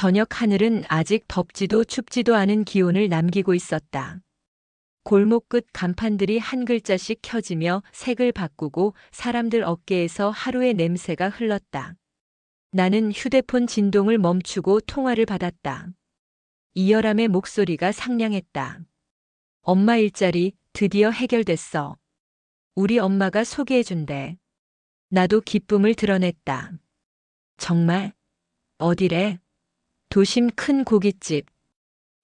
저녁 하늘은 아직 덥지도 춥지도 않은 기온을 남기고 있었다. 골목 끝 간판들이 한 글자씩 켜지며 색을 바꾸고 사람들 어깨에서 하루의 냄새가 흘렀다. 나는 휴대폰 진동을 멈추고 통화를 받았다. 이열함의 목소리가 상냥했다. 엄마 일자리 드디어 해결됐어. 우리 엄마가 소개해준대. 나도 기쁨을 드러냈다. 정말? 어디래? 도심 큰 고깃집.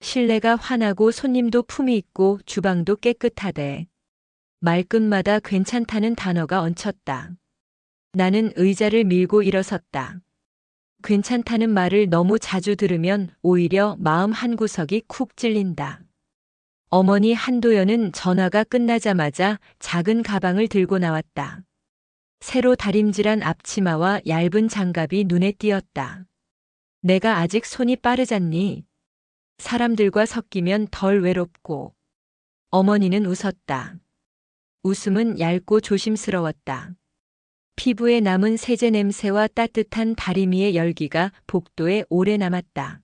실내가 환하고 손님도 품이 있고 주방도 깨끗하대. 말끝마다 괜찮다는 단어가 얹혔다. 나는 의자를 밀고 일어섰다. 괜찮다는 말을 너무 자주 들으면 오히려 마음 한구석이 쿡 찔린다. 어머니 한도연은 전화가 끝나자마자 작은 가방을 들고 나왔다. 새로 다림질한 앞치마와 얇은 장갑이 눈에 띄었다. 내가 아직 손이 빠르잖니? 사람들과 섞이면 덜 외롭고. 어머니는 웃었다. 웃음은 얇고 조심스러웠다. 피부에 남은 세제 냄새와 따뜻한 다리미의 열기가 복도에 오래 남았다.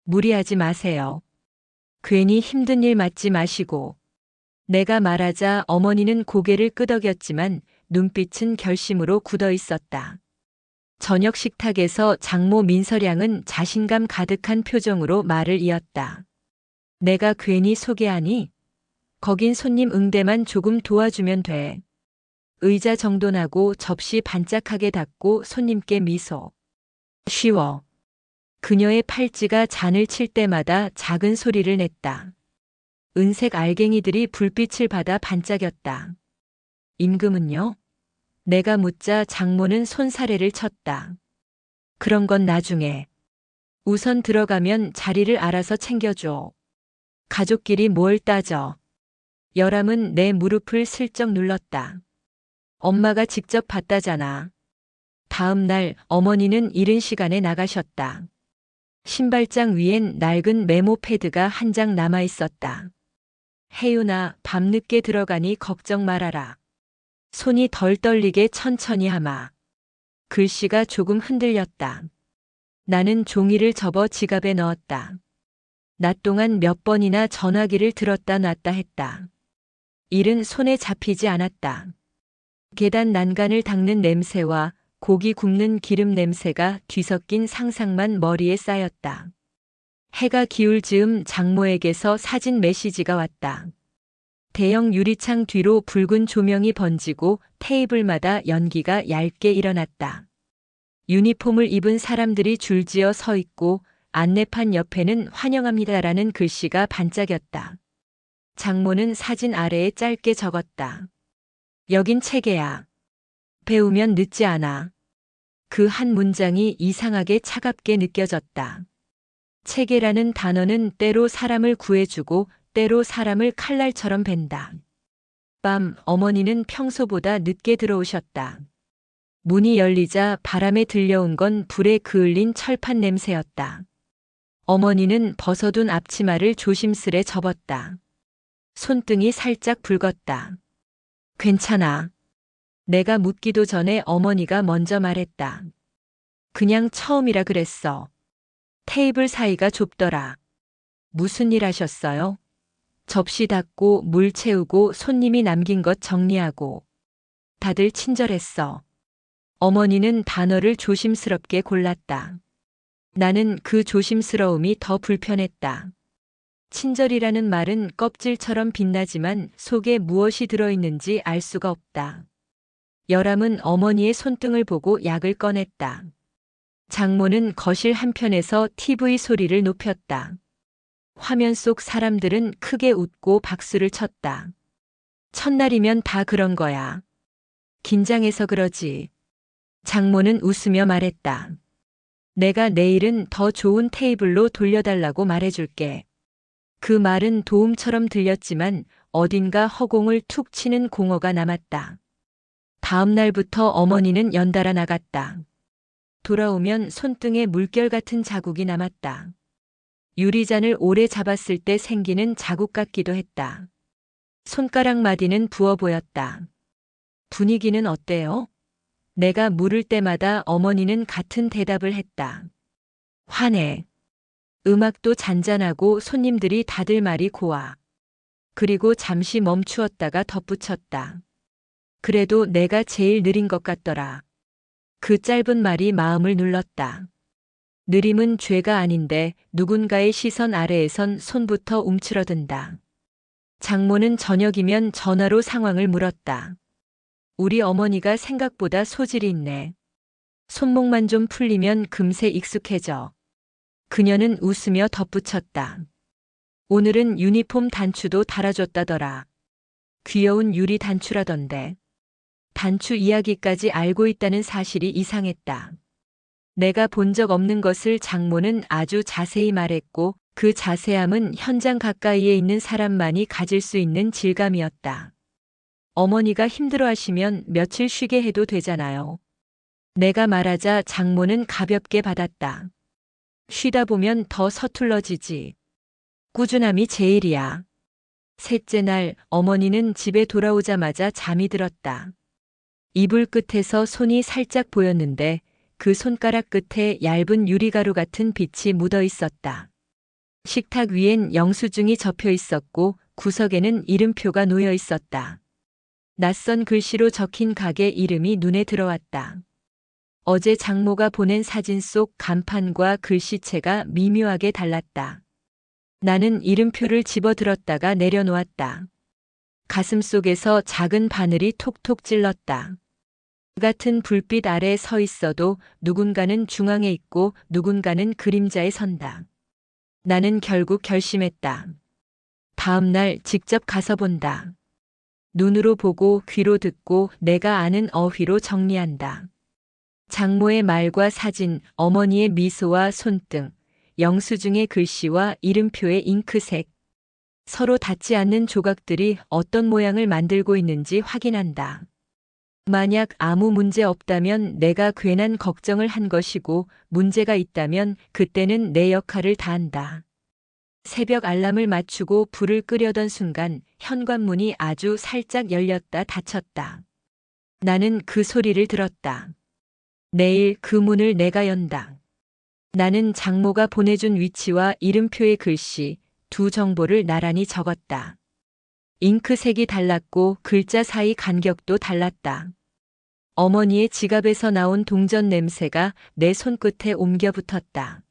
무리하지 마세요. 괜히 힘든 일 맡지 마시고. 내가 말하자 어머니는 고개를 끄덕였지만 눈빛은 결심으로 굳어 있었다. 저녁 식탁에서 장모 민서량은 자신감 가득한 표정으로 말을 이었다. 내가 괜히 소개하니? 거긴 손님 응대만 조금 도와주면 돼. 의자 정돈하고 접시 반짝하게 닦고 손님께 미소. 쉬워. 그녀의 팔찌가 잔을 칠 때마다 작은 소리를 냈다. 은색 알갱이들이 불빛을 받아 반짝였다. 임금은요? 내가 묻자 장모는 손사래를 쳤다. 그런 건 나중에. 우선 들어가면 자리를 알아서 챙겨줘. 가족끼리 뭘 따져. 열함은 내 무릎을 슬쩍 눌렀다. 엄마가 직접 봤다잖아. 다음 날 어머니는 이른 시간에 나가셨다. 신발장 위엔 낡은 메모 패드가 한 장 남아 있었다. 혜윤아, 밤늦게 들어가니 걱정 말아라. 손이 덜 떨리게 천천히 하마. 글씨가 조금 흔들렸다. 나는 종이를 접어 지갑에 넣었다. 낮 동안 몇 번이나 전화기를 들었다 놨다 했다. 일은 손에 잡히지 않았다. 계단 난간을 닦는 냄새와 고기 굽는 기름 냄새가 뒤섞인 상상만 머리에 쌓였다. 해가 기울 즈음 장모에게서 사진 메시지가 왔다. 대형 유리창 뒤로 붉은 조명이 번지고 테이블마다 연기가 얇게 일어났다. 유니폼을 입은 사람들이 줄지어 서 있고 안내판 옆에는 환영합니다라는 글씨가 반짝였다. 장모는 사진 아래에 짧게 적었다. 여긴 체계야. 배우면 늦지 않아. 그 한 문장이 이상하게 차갑게 느껴졌다. 체계라는 단어는 때로 사람을 구해주고 때로 사람을 칼날처럼 벤다. 밤 어머니는 평소보다 늦게 들어오셨다. 문이 열리자 바람에 들려온 건 불에 그을린 철판 냄새였다. 어머니는 벗어둔 앞치마를 조심스레 접었다. 손등이 살짝 붉었다. 괜찮아. 내가 묻기도 전에 어머니가 먼저 말했다. 그냥 처음이라 그랬어. 테이블 사이가 좁더라. 무슨 일 하셨어요? 접시 닦고 물 채우고 손님이 남긴 것 정리하고. 다들 친절했어. 어머니는 단어를 조심스럽게 골랐다. 나는 그 조심스러움이 더 불편했다. 친절이라는 말은 껍질처럼 빛나지만 속에 무엇이 들어있는지 알 수가 없다. 열함은 어머니의 손등을 보고 약을 꺼냈다. 장모는 거실 한편에서 TV 소리를 높였다. 화면 속 사람들은 크게 웃고 박수를 쳤다. 첫날이면 다 그런 거야. 긴장해서 그러지. 장모는 웃으며 말했다. 내가 내일은 더 좋은 테이블로 돌려달라고 말해줄게. 그 말은 도움처럼 들렸지만 어딘가 허공을 툭 치는 공허가 남았다. 다음 날부터 어머니는 연달아 나갔다. 돌아오면 손등에 물결 같은 자국이 남았다. 유리잔을 오래 잡았을 때 생기는 자국 같기도 했다. 손가락 마디는 부어 보였다. 분위기는 어때요? 내가 물을 때마다 어머니는 같은 대답을 했다. 환해. 음악도 잔잔하고 손님들이 다들 말이 고와. 그리고 잠시 멈추었다가 덧붙였다. 그래도 내가 제일 느린 것 같더라. 그 짧은 말이 마음을 눌렀다. 느림은 죄가 아닌데 누군가의 시선 아래에선 손부터 움츠러든다. 장모는 저녁이면 전화로 상황을 물었다. 우리 어머니가 생각보다 소질이 있네. 손목만 좀 풀리면 금세 익숙해져. 그녀는 웃으며 덧붙였다. 오늘은 유니폼 단추도 달아줬다더라. 귀여운 유리 단추라던데. 단추 이야기까지 알고 있다는 사실이 이상했다. 내가 본 적 없는 것을 장모는 아주 자세히 말했고 그 자세함은 현장 가까이에 있는 사람만이 가질 수 있는 질감이었다. 어머니가 힘들어하시면 며칠 쉬게 해도 되잖아요. 내가 말하자 장모는 가볍게 받았다. 쉬다 보면 더 서툴러지지. 꾸준함이 제일이야. 셋째 날 어머니는 집에 돌아오자마자 잠이 들었다. 이불 끝에서 손이 살짝 보였는데 그 손가락 끝에 얇은 유리가루 같은 빛이 묻어 있었다. 식탁 위엔 영수증이 접혀 있었고 구석에는 이름표가 놓여 있었다. 낯선 글씨로 적힌 가게 이름이 눈에 들어왔다. 어제 장모가 보낸 사진 속 간판과 글씨체가 미묘하게 달랐다. 나는 이름표를 집어들었다가 내려놓았다. 가슴 속에서 작은 바늘이 톡톡 찔렀다. 같은 불빛 아래 서 있어도 누군가는 중앙에 있고 누군가는 그림자에 선다. 나는 결국 결심했다. 다음 날 직접 가서 본다. 눈으로 보고 귀로 듣고 내가 아는 어휘로 정리한다. 장모의 말과 사진, 어머니의 미소와 손등, 영수증의 글씨와 이름표의 잉크색. 서로 닿지 않는 조각들이 어떤 모양을 만들고 있는지 확인한다. 만약 아무 문제 없다면 내가 괜한 걱정을 한 것이고 문제가 있다면 그때는 내 역할을 다한다. 새벽 알람을 맞추고 불을 끄려던 순간 현관문이 아주 살짝 열렸다 닫혔다. 나는 그 소리를 들었다. 내일 그 문을 내가 연다. 나는 장모가 보내준 위치와 이름표의 글씨, 두 정보를 나란히 적었다. 잉크색이 달랐고 글자 사이 간격도 달랐다. 어머니의 지갑에서 나온 동전 냄새가 내 손끝에 옮겨 붙었다.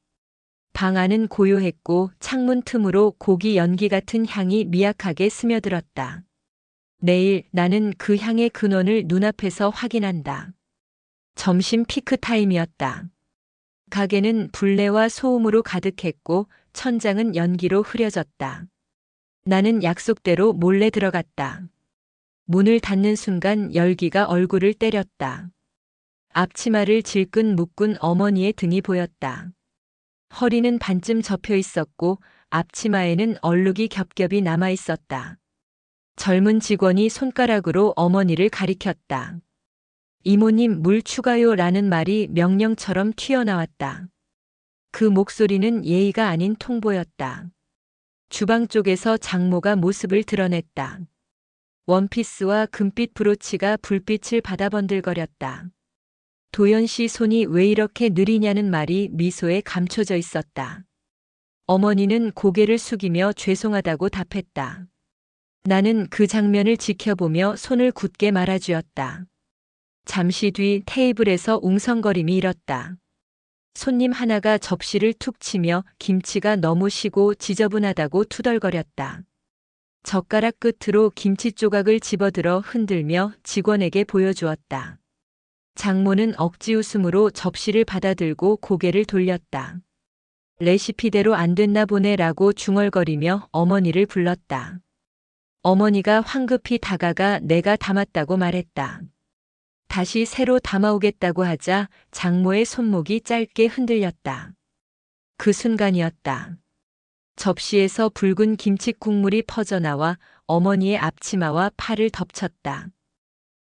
방 안은 고요했고 창문 틈으로 고기 연기 같은 향이 미약하게 스며들었다. 내일 나는 그 향의 근원을 눈앞에서 확인한다. 점심 피크 타임이었다. 가게는 불내와 소음으로 가득했고 천장은 연기로 흐려졌다. 나는 약속대로 몰래 들어갔다. 문을 닫는 순간 열기가 얼굴을 때렸다. 앞치마를 질끈 묶은 어머니의 등이 보였다. 허리는 반쯤 접혀 있었고 앞치마에는 얼룩이 겹겹이 남아 있었다. 젊은 직원이 손가락으로 어머니를 가리켰다. 이모님 물 추가요 라는 말이 명령처럼 튀어나왔다. 그 목소리는 예의가 아닌 통보였다. 주방 쪽에서 장모가 모습을 드러냈다. 원피스와 금빛 브로치가 불빛을 받아 번들거렸다. 도연 씨 손이 왜 이렇게 느리냐는 말이 미소에 감춰져 있었다. 어머니는 고개를 숙이며 죄송하다고 답했다. 나는 그 장면을 지켜보며 손을 굳게 말아주었다. 잠시 뒤 테이블에서 웅성거림이 일었다. 손님 하나가 접시를 툭 치며 김치가 너무 시고 지저분하다고 투덜거렸다. 젓가락 끝으로 김치 조각을 집어들어 흔들며 직원에게 보여주었다. 장모는 억지 웃음으로 접시를 받아들고 고개를 돌렸다. 레시피대로 안 됐나 보네라고 중얼거리며 어머니를 불렀다. 어머니가 황급히 다가가 내가 담았다고 말했다. 다시 새로 담아오겠다고 하자 장모의 손목이 짧게 흔들렸다. 그 순간이었다. 접시에서 붉은 김치 국물이 퍼져나와 어머니의 앞치마와 팔을 덮쳤다.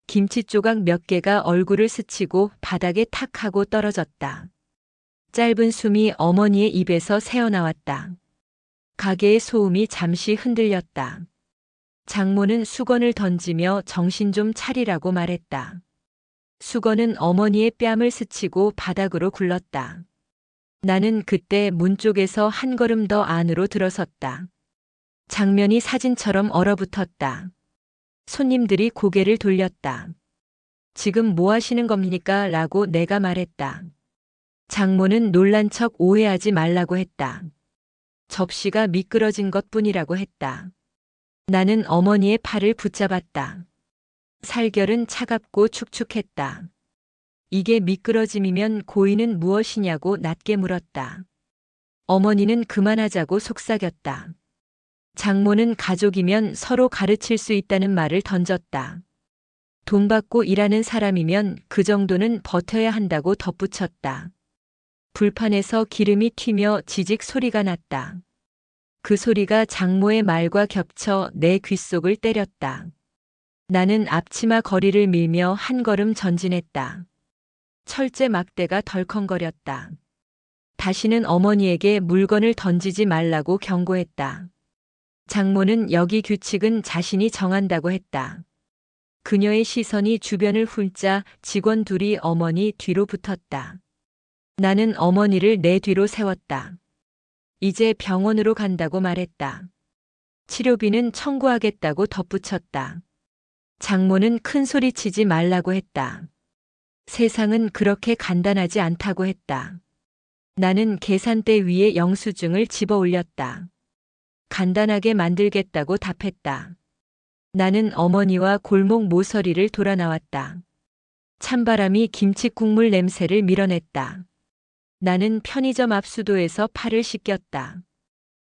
김치 조각 몇 개가 얼굴을 스치고 바닥에 탁 하고 떨어졌다. 짧은 숨이 어머니의 입에서 새어나왔다. 가게의 소음이 잠시 흔들렸다. 장모는 수건을 던지며 정신 좀 차리라고 말했다. 수건은 어머니의 뺨을 스치고 바닥으로 굴렀다. 나는 그때 문 쪽에서 한 걸음 더 안으로 들어섰다. 장면이 사진처럼 얼어붙었다. 손님들이 고개를 돌렸다. 지금 뭐 하시는 겁니까? 라고 내가 말했다. 장모는 놀란 척 오해하지 말라고 했다. 접시가 미끄러진 것뿐이라고 했다. 나는 어머니의 팔을 붙잡았다. 살결은 차갑고 축축했다. 이게 미끄러짐이면 고의는 무엇이냐고 낮게 물었다. 어머니는 그만하자고 속삭였다. 장모는 가족이면 서로 가르칠 수 있다는 말을 던졌다. 돈 받고 일하는 사람이면 그 정도는 버텨야 한다고 덧붙였다. 불판에서 기름이 튀며 지직 소리가 났다. 그 소리가 장모의 말과 겹쳐 내 귓속을 때렸다. 나는 앞치마 거리를 밀며 한 걸음 전진했다. 철제 막대가 덜컹거렸다. 다시는 어머니에게 물건을 던지지 말라고 경고했다. 장모는 여기 규칙은 자신이 정한다고 했다. 그녀의 시선이 주변을 훑자 직원 둘이 어머니 뒤로 붙었다. 나는 어머니를 내 뒤로 세웠다. 이제 병원으로 간다고 말했다. 치료비는 청구하겠다고 덧붙였다. 장모는 큰 소리 치지 말라고 했다. 세상은 그렇게 간단하지 않다고 했다. 나는 계산대 위에 영수증을 집어 올렸다. 간단하게 만들겠다고 답했다. 나는 어머니와 골목 모서리를 돌아 나왔다. 찬바람이 김치 국물 냄새를 밀어냈다. 나는 편의점 앞수도에서 팔을 씻겼다.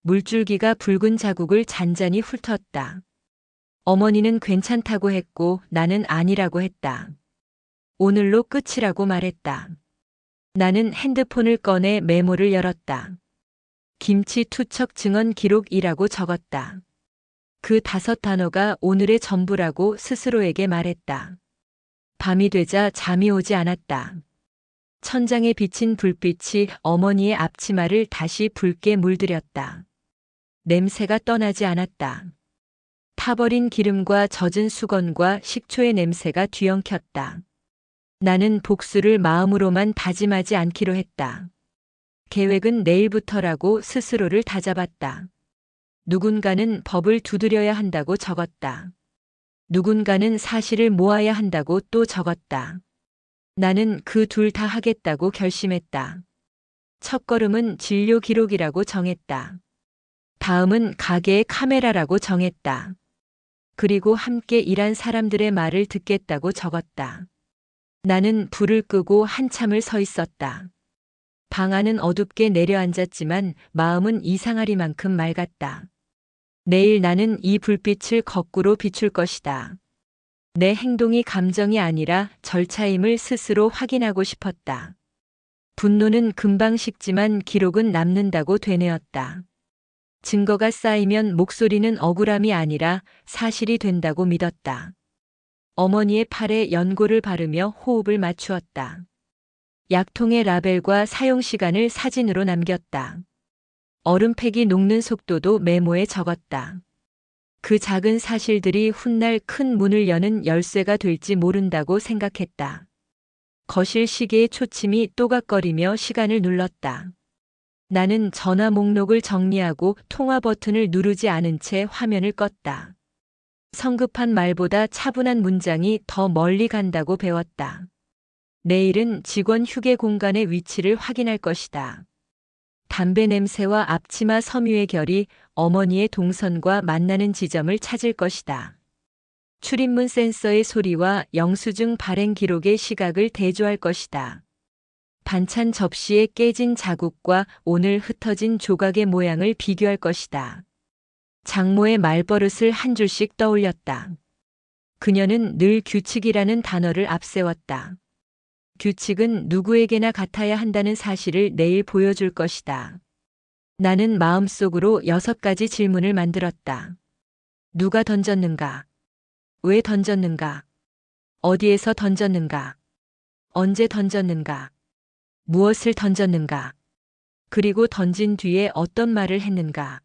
물줄기가 붉은 자국을 잔잔히 훑었다. 어머니는 괜찮다고 했고 나는 아니라고 했다. 오늘로 끝이라고 말했다. 나는 핸드폰을 꺼내 메모를 열었다. 김치 투척 증언 기록이라고 적었다. 그 5단어가 오늘의 전부라고 스스로에게 말했다. 밤이 되자 잠이 오지 않았다. 천장에 비친 불빛이 어머니의 앞치마를 다시 붉게 물들였다. 냄새가 떠나지 않았다. 타버린 기름과 젖은 수건과 식초의 냄새가 뒤엉켰다. 나는 복수를 마음으로만 다짐하지 않기로 했다. 계획은 내일부터라고 스스로를 다잡았다. 누군가는 법을 두드려야 한다고 적었다. 누군가는 사실을 모아야 한다고 또 적었다. 나는 그 둘 다 하겠다고 결심했다. 첫걸음은 진료 기록이라고 정했다. 다음은 가게의 카메라라고 정했다. 그리고 함께 일한 사람들의 말을 듣겠다고 적었다. 나는 불을 끄고 한참을 서 있었다. 방 안은 어둡게 내려앉았지만 마음은 이상하리만큼 맑았다. 내일 나는 이 불빛을 거꾸로 비출 것이다. 내 행동이 감정이 아니라 절차임을 스스로 확인하고 싶었다. 분노는 금방 식지만 기록은 남는다고 되뇌었다. 증거가 쌓이면 목소리는 억울함이 아니라 사실이 된다고 믿었다. 어머니의 팔에 연고를 바르며 호흡을 맞추었다. 약통의 라벨과 사용 시간을 사진으로 남겼다. 얼음팩이 녹는 속도도 메모에 적었다. 그 작은 사실들이 훗날 큰 문을 여는 열쇠가 될지 모른다고 생각했다. 거실 시계의 초침이 또각거리며 시간을 눌렀다. 나는 전화 목록을 정리하고 통화 버튼을 누르지 않은 채 화면을 껐다. 성급한 말보다 차분한 문장이 더 멀리 간다고 배웠다. 내일은 직원 휴게 공간의 위치를 확인할 것이다. 담배 냄새와 앞치마 섬유의 결이 어머니의 동선과 만나는 지점을 찾을 것이다. 출입문 센서의 소리와 영수증 발행 기록의 시각을 대조할 것이다. 반찬 접시에 깨진 자국과 오늘 흩어진 조각의 모양을 비교할 것이다. 장모의 말버릇을 한 줄씩 떠올렸다. 그녀는 늘 규칙이라는 단어를 앞세웠다. 규칙은 누구에게나 같아야 한다는 사실을 내일 보여줄 것이다. 나는 마음속으로 6가지 질문을 만들었다. 누가 던졌는가? 왜 던졌는가? 어디에서 던졌는가? 언제 던졌는가? 무엇을 던졌는가? 그리고 던진 뒤에 어떤 말을 했는가?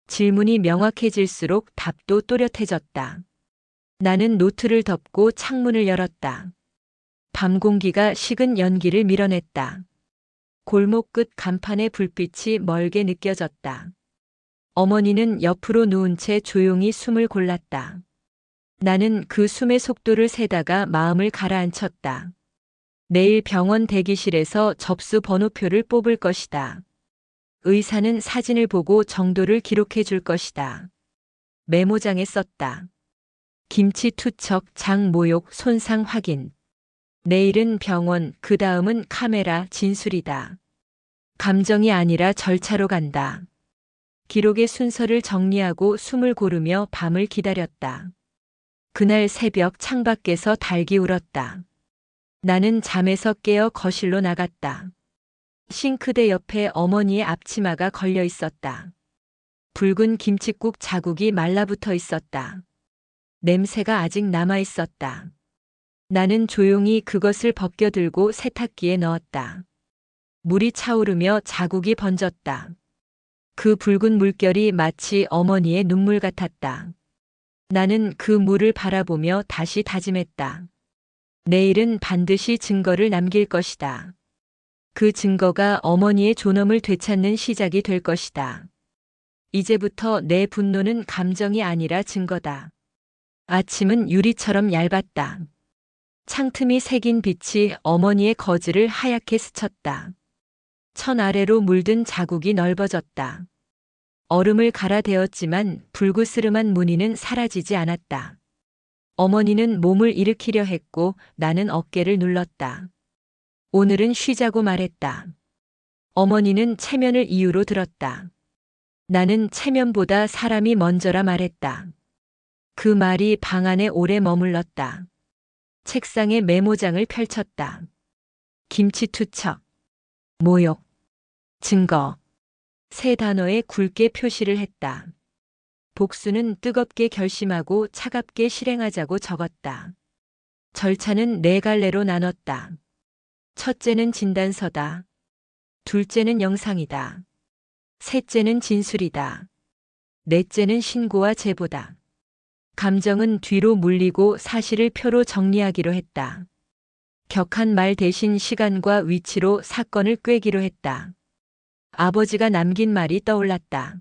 질문이 명확해질수록 답도 또렷해졌다. 나는 노트를 덮고 창문을 열었다. 밤 공기가 식은 연기를 밀어냈다. 골목 끝 간판의 불빛이 멀게 느껴졌다. 어머니는 옆으로 누운 채 조용히 숨을 골랐다. 나는 그 숨의 속도를 세다가 마음을 가라앉혔다. 내일 병원 대기실에서 접수 번호표를 뽑을 것이다. 의사는 사진을 보고 정도를 기록해 줄 것이다. 메모장에 썼다. 김치 투척, 장 모욕, 손상 확인. 내일은 병원, 그 다음은 카메라, 진술이다. 감정이 아니라 절차로 간다. 기록의 순서를 정리하고 숨을 고르며 밤을 기다렸다. 그날 새벽 창밖에서 닭이 울었다. 나는 잠에서 깨어 거실로 나갔다. 싱크대 옆에 어머니의 앞치마가 걸려 있었다. 붉은 김칫국 자국이 말라붙어 있었다. 냄새가 아직 남아 있었다. 나는 조용히 그것을 벗겨들고 세탁기에 넣었다. 물이 차오르며 자국이 번졌다. 그 붉은 물결이 마치 어머니의 눈물 같았다. 나는 그 물을 바라보며 다시 다짐했다. 내일은 반드시 증거를 남길 것이다. 그 증거가 어머니의 존엄을 되찾는 시작이 될 것이다. 이제부터 내 분노는 감정이 아니라 증거다. 아침은 유리처럼 얇았다. 창틈이 새긴 빛이 어머니의 거즈를 하얗게 스쳤다. 천 아래로 물든 자국이 넓어졌다. 얼음을 갈아대었지만 불그스름한 무늬는 사라지지 않았다. 어머니는 몸을 일으키려 했고 나는 어깨를 눌렀다. 오늘은 쉬자고 말했다. 어머니는 체면을 이유로 들었다. 나는 체면보다 사람이 먼저라 말했다. 그 말이 방 안에 오래 머물렀다. 책상에 메모장을 펼쳤다. 김치 투척, 모욕, 증거. 세 단어에 굵게 표시를 했다. 복수는 뜨겁게 결심하고 차갑게 실행하자고 적었다. 절차는 네 갈래로 나눴다. 첫째는 진단서다. 둘째는 영상이다. 셋째는 진술이다. 넷째는 신고와 제보다. 감정은 뒤로 물리고 사실을 표로 정리하기로 했다. 격한 말 대신 시간과 위치로 사건을 꿰기로 했다. 아버지가 남긴 말이 떠올랐다.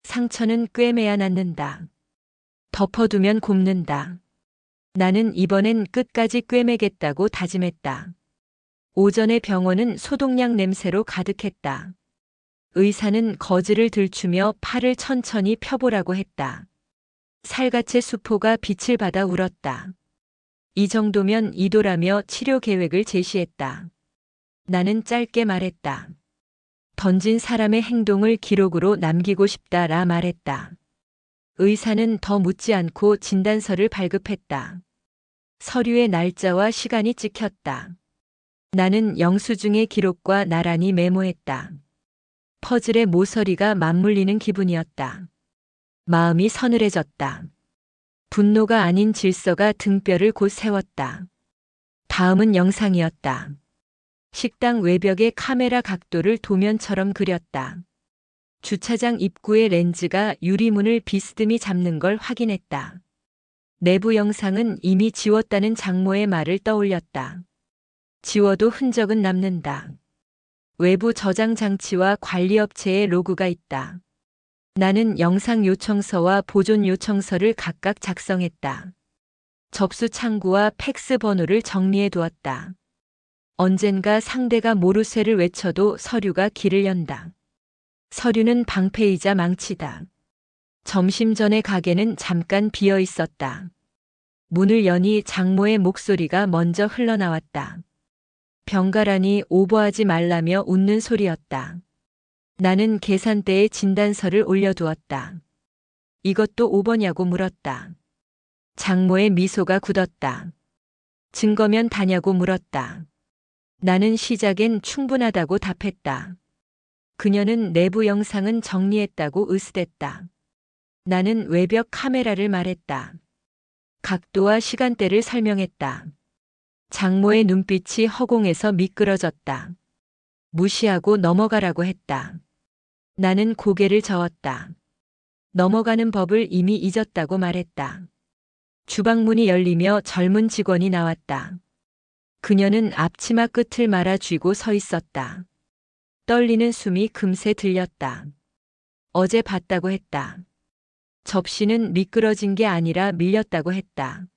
상처는 꿰매야 낫는다. 덮어두면 곱는다. 나는 이번엔 끝까지 꿰매겠다고 다짐했다. 오전의 병원은 소독약 냄새로 가득했다. 의사는 거즈를 들추며 팔을 천천히 펴보라고 했다. 살갗의 수포가 빛을 받아 울었다. 이 정도면 이도라며 치료 계획을 제시했다. 나는 짧게 말했다. 던진 사람의 행동을 기록으로 남기고 싶다라 말했다. 의사는 더 묻지 않고 진단서를 발급했다. 서류의 날짜와 시간이 찍혔다. 나는 영수증의 기록과 나란히 메모했다. 퍼즐의 모서리가 맞물리는 기분이었다. 마음이 서늘해졌다. 분노가 아닌 질서가 등뼈를 곧 세웠다. 다음은 영상이었다. 식당 외벽의 카메라 각도를 도면처럼 그렸다. 주차장 입구의 렌즈가 유리문을 비스듬히 잡는 걸 확인했다. 내부 영상은 이미 지웠다는 장모의 말을 떠올렸다. 지워도 흔적은 남는다. 외부 저장 장치와 관리업체의 로고가 있다. 나는 영상 요청서와 보존 요청서를 각각 작성했다. 접수 창구와 팩스 번호를 정리해 두었다. 언젠가 상대가 모르쇠를 외쳐도 서류가 길을 연다. 서류는 방패이자 망치다. 점심 전에 가게는 잠깐 비어 있었다. 문을 여니 장모의 목소리가 먼저 흘러나왔다. 병가라니 오버하지 말라며 웃는 소리였다. 나는 계산대에 진단서를 올려두었다. 이것도 오버냐고 물었다. 장모의 미소가 굳었다. 증거면 다냐고 물었다. 나는 시작엔 충분하다고 답했다. 그녀는 내부 영상은 정리했다고 으스댔다. 나는 외벽 카메라를 말했다. 각도와 시간대를 설명했다. 장모의 눈빛이 허공에서 미끄러졌다. 무시하고 넘어가라고 했다. 나는 고개를 저었다. 넘어가는 법을 이미 잊었다고 말했다. 주방문이 열리며 젊은 직원이 나왔다. 그녀는 앞치마 끝을 말아 쥐고 서 있었다. 떨리는 숨이 금세 들렸다. 어제 봤다고 했다. 접시는 미끄러진 게 아니라 밀렸다고 했다.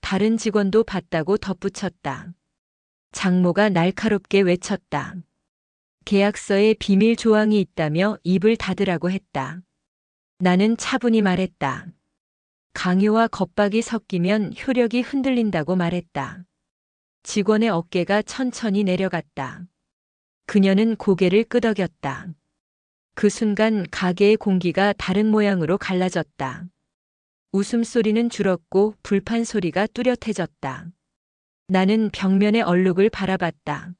다른 직원도 봤다고 덧붙였다. 장모가 날카롭게 외쳤다. 계약서에 비밀 조항이 있다며 입을 닫으라고 했다. 나는 차분히 말했다. 강요와 겁박이 섞이면 효력이 흔들린다고 말했다. 직원의 어깨가 천천히 내려갔다. 그녀는 고개를 끄덕였다. 그 순간 가게의 공기가 다른 모양으로 갈라졌다. 웃음소리는 줄었고 불판 소리가 뚜렷해졌다. 나는 벽면의 얼룩을 바라봤다.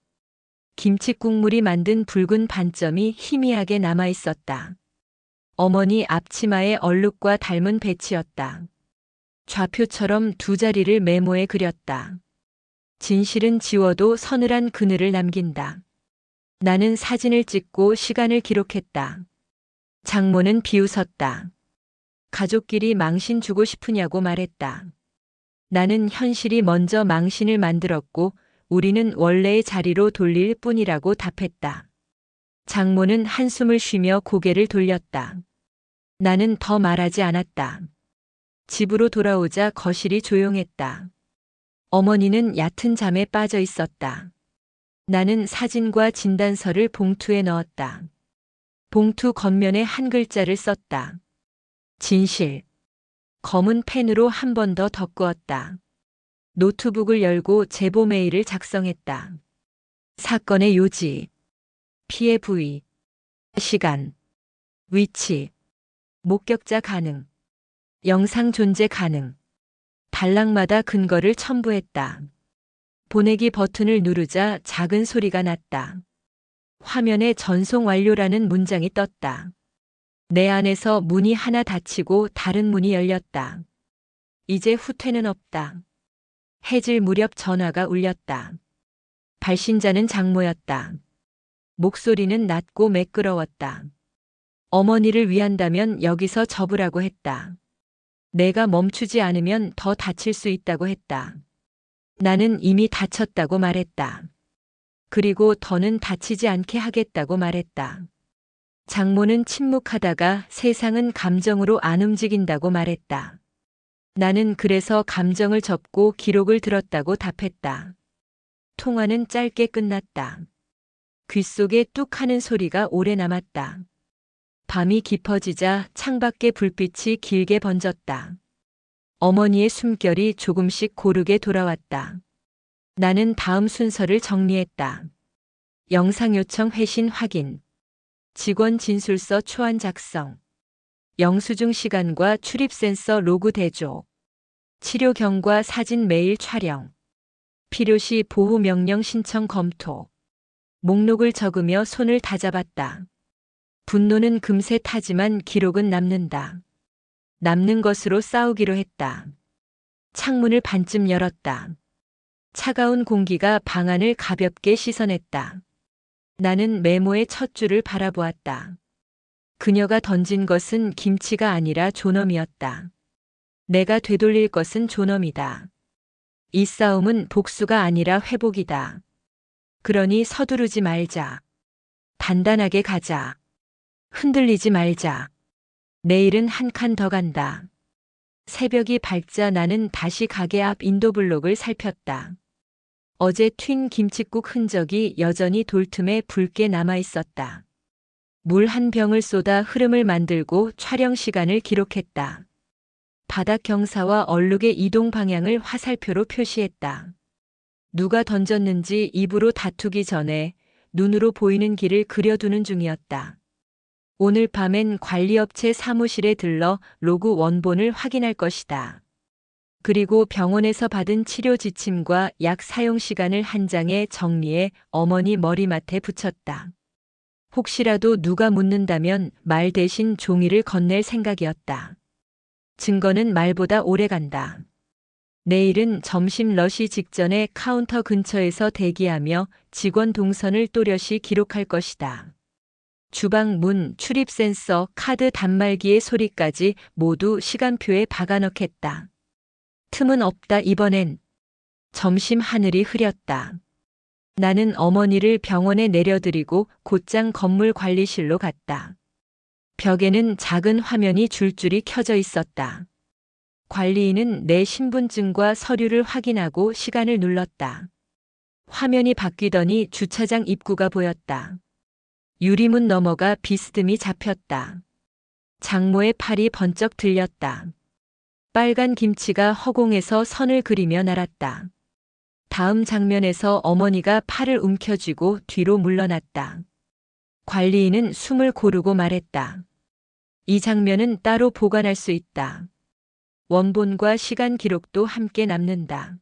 김치 국물이 만든 붉은 반점이 희미하게 남아 있었다. 어머니 앞치마의 얼룩과 닮은 배치였다. 좌표처럼 두 자리를 메모에 그렸다. 진실은 지워도 서늘한 그늘을 남긴다. 나는 사진을 찍고 시간을 기록했다. 장모는 비웃었다. 가족끼리 망신 주고 싶으냐고 말했다. 나는 현실이 먼저 망신을 만들었고 우리는 원래의 자리로 돌릴 뿐이라고 답했다. 장모는 한숨을 쉬며 고개를 돌렸다. 나는 더 말하지 않았다. 집으로 돌아오자 거실이 조용했다. 어머니는 얕은 잠에 빠져 있었다. 나는 사진과 진단서를 봉투에 넣었다. 봉투 겉면에 한 글자를 썼다. 진실. 검은 펜으로 한 번 더 덧그었다. 노트북을 열고 제보 메일을 작성했다. 사건의 요지, 피해 부위, 시간, 위치, 목격자 가능, 영상 존재 가능. 단락마다 근거를 첨부했다. 보내기 버튼을 누르자 작은 소리가 났다. 화면에 전송 완료라는 문장이 떴다. 내 안에서 문이 하나 닫히고 다른 문이 열렸다. 이제 후퇴는 없다. 해질 무렵 전화가 울렸다. 발신자는 장모였다. 목소리는 낮고 매끄러웠다. 어머니를 위한다면 여기서 접으라고 했다. 내가 멈추지 않으면 더 다칠 수 있다고 했다. 나는 이미 다쳤다고 말했다. 그리고 더는 다치지 않게 하겠다고 말했다. 장모는 침묵하다가 세상은 감정으로 안 움직인다고 말했다. 나는 그래서 감정을 접고 기록을 들었다고 답했다. 통화는 짧게 끝났다. 귓속에 뚝 하는 소리가 오래 남았다. 밤이 깊어지자 창밖에 불빛이 길게 번졌다. 어머니의 숨결이 조금씩 고르게 돌아왔다. 나는 다음 순서를 정리했다. 영상 요청 회신 확인. 직원 진술서 초안 작성. 영수증 시간과 출입 센서 로그 대조. 치료 경과 사진 메일 촬영. 필요시 보호 명령 신청 검토. 목록을 적으며 손을 다잡았다. 분노는 금세 타지만 기록은 남는다. 남는 것으로 싸우기로 했다. 창문을 반쯤 열었다. 차가운 공기가 방 안을 가볍게 씻어냈다. 나는 메모의 첫 줄을 바라보았다. 그녀가 던진 것은 김치가 아니라 존엄이었다. 내가 되돌릴 것은 존엄이다. 이 싸움은 복수가 아니라 회복이다. 그러니 서두르지 말자. 단단하게 가자. 흔들리지 말자. 내일은 한 칸 더 간다. 새벽이 밝자 나는 다시 가게 앞 인도블록을 살폈다. 어제 튄 김칫국 흔적이 여전히 돌틈에 붉게 남아 있었다. 물 한 병을 쏟아 흐름을 만들고 촬영 시간을 기록했다. 바닥 경사와 얼룩의 이동 방향을 화살표로 표시했다. 누가 던졌는지 입으로 다투기 전에 눈으로 보이는 길을 그려두는 중이었다. 오늘 밤엔 관리업체 사무실에 들러 로그 원본을 확인할 것이다. 그리고 병원에서 받은 치료 지침과 약 사용 시간을 한 장에 정리해 어머니 머리맡에 붙였다. 혹시라도 누가 묻는다면 말 대신 종이를 건넬 생각이었다. 증거는 말보다 오래 간다. 내일은 점심 러시 직전에 카운터 근처에서 대기하며 직원 동선을 또렷이 기록할 것이다. 주방 문, 출입 센서, 카드 단말기의 소리까지 모두 시간표에 박아넣겠다. 틈은 없다 이번엔. 점심 하늘이 흐렸다. 나는 어머니를 병원에 내려드리고 곧장 건물 관리실로 갔다. 벽에는 작은 화면이 줄줄이 켜져 있었다. 관리인은 내 신분증과 서류를 확인하고 시간을 눌렀다. 화면이 바뀌더니 주차장 입구가 보였다. 유리문 너머가 비스듬히 잡혔다. 장모의 팔이 번쩍 들렸다. 빨간 김치가 허공에서 선을 그리며 날았다. 다음 장면에서 어머니가 팔을 움켜쥐고 뒤로 물러났다. 관리인은 숨을 고르고 말했다. 이 장면은 따로 보관할 수 있다. 원본과 시간 기록도 함께 남는다.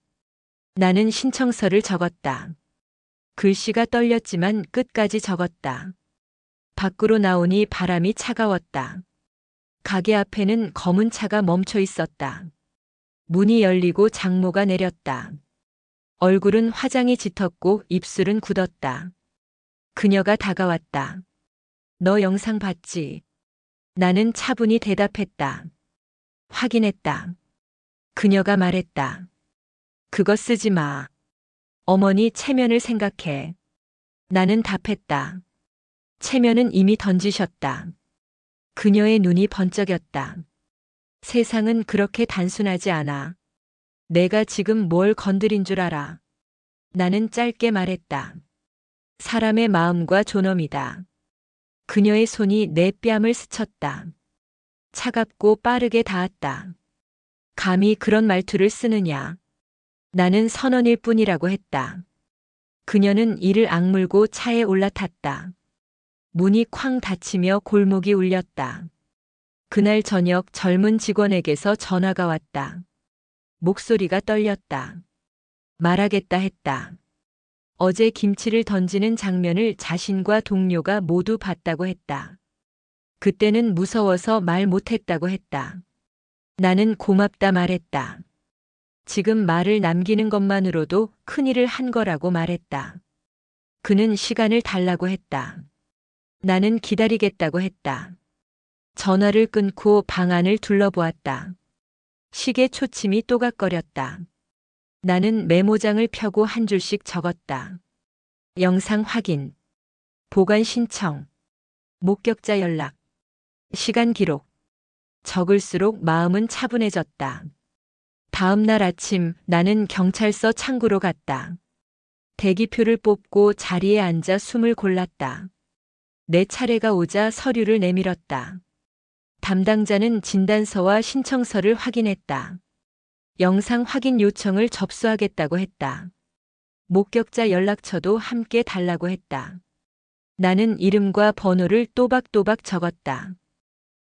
나는 신청서를 적었다. 글씨가 떨렸지만 끝까지 적었다. 밖으로 나오니 바람이 차가웠다. 가게 앞에는 검은 차가 멈춰 있었다. 문이 열리고 장모가 내렸다. 얼굴은 화장이 짙었고 입술은 굳었다. 그녀가 다가왔다. 너 영상 봤지? 나는 차분히 대답했다. 확인했다. 그녀가 말했다. 그거 쓰지 마. 어머니 체면을 생각해. 나는 답했다. 체면은 이미 던지셨다. 그녀의 눈이 번쩍였다. 세상은 그렇게 단순하지 않아. 내가 지금 뭘 건드린 줄 알아. 나는 짧게 말했다. 사람의 마음과 존엄이다. 그녀의 손이 내 뺨을 스쳤다. 차갑고 빠르게 닿았다. 감히 그런 말투를 쓰느냐. 나는 선언일 뿐이라고 했다. 그녀는 이를 악물고 차에 올라탔다. 문이 쾅 닫히며 골목이 울렸다. 그날 저녁 젊은 직원에게서 전화가 왔다. 목소리가 떨렸다. 말하겠다 했다. 어제 김치를 던지는 장면을 자신과 동료가 모두 봤다고 했다. 그때는 무서워서 말 못했다고 했다. 나는 고맙다 말했다. 지금 말을 남기는 것만으로도 큰일을 한 거라고 말했다. 그는 시간을 달라고 했다. 나는 기다리겠다고 했다. 전화를 끊고 방 안을 둘러보았다. 시계 초침이 또각거렸다. 나는 메모장을 펴고 한 줄씩 적었다. 영상 확인, 보관 신청, 목격자 연락, 시간 기록. 적을수록 마음은 차분해졌다. 다음 날 아침 나는 경찰서 창구로 갔다. 대기표를 뽑고 자리에 앉아 숨을 골랐다. 내 차례가 오자 서류를 내밀었다. 담당자는 진단서와 신청서를 확인했다. 영상 확인 요청을 접수하겠다고 했다. 목격자 연락처도 함께 달라고 했다. 나는 이름과 번호를 또박또박 적었다.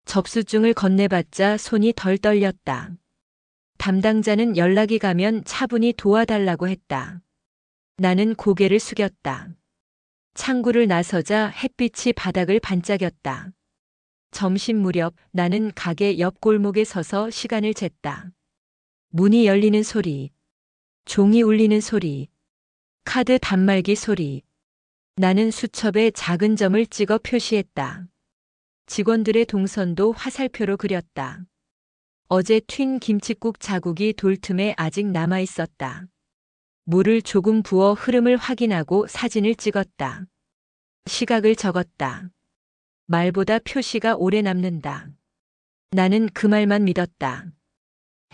접수증을 건네받자 손이 덜 떨렸다. 담당자는 연락이 가면 차분히 도와달라고 했다. 나는 고개를 숙였다. 창구를 나서자 햇빛이 바닥을 반짝였다. 점심 무렵 나는 가게 옆 골목에 서서 시간을 쟀다. 문이 열리는 소리, 종이 울리는 소리, 카드 단말기 소리. 나는 수첩에 작은 점을 찍어 표시했다. 직원들의 동선도 화살표로 그렸다. 어제 튄 김칫국 자국이 돌틈에 아직 남아 있었다. 물을 조금 부어 흐름을 확인하고 사진을 찍었다. 시각을 적었다. 말보다 표시가 오래 남는다. 나는 그 말만 믿었다.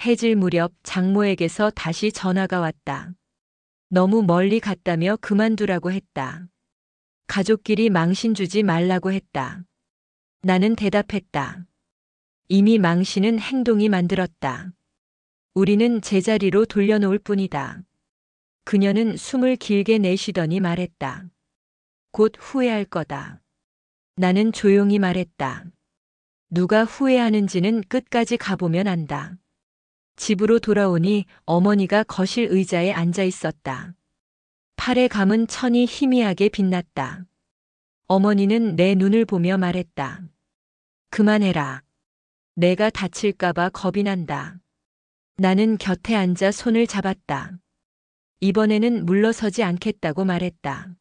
해질 무렵 장모에게서 다시 전화가 왔다. 너무 멀리 갔다며 그만두라고 했다. 가족끼리 망신 주지 말라고 했다. 나는 대답했다. 이미 망신은 행동이 만들었다. 우리는 제자리로 돌려놓을 뿐이다. 그녀는 숨을 길게 내쉬더니 말했다. 곧 후회할 거다. 나는 조용히 말했다. 누가 후회하는지는 끝까지 가보면 안다. 집으로 돌아오니 어머니가 거실 의자에 앉아 있었다. 팔에 감은 천이 희미하게 빛났다. 어머니는 내 눈을 보며 말했다. 그만해라. 내가 다칠까봐 겁이 난다. 나는 곁에 앉아 손을 잡았다. 이번에는 물러서지 않겠다고 말했다.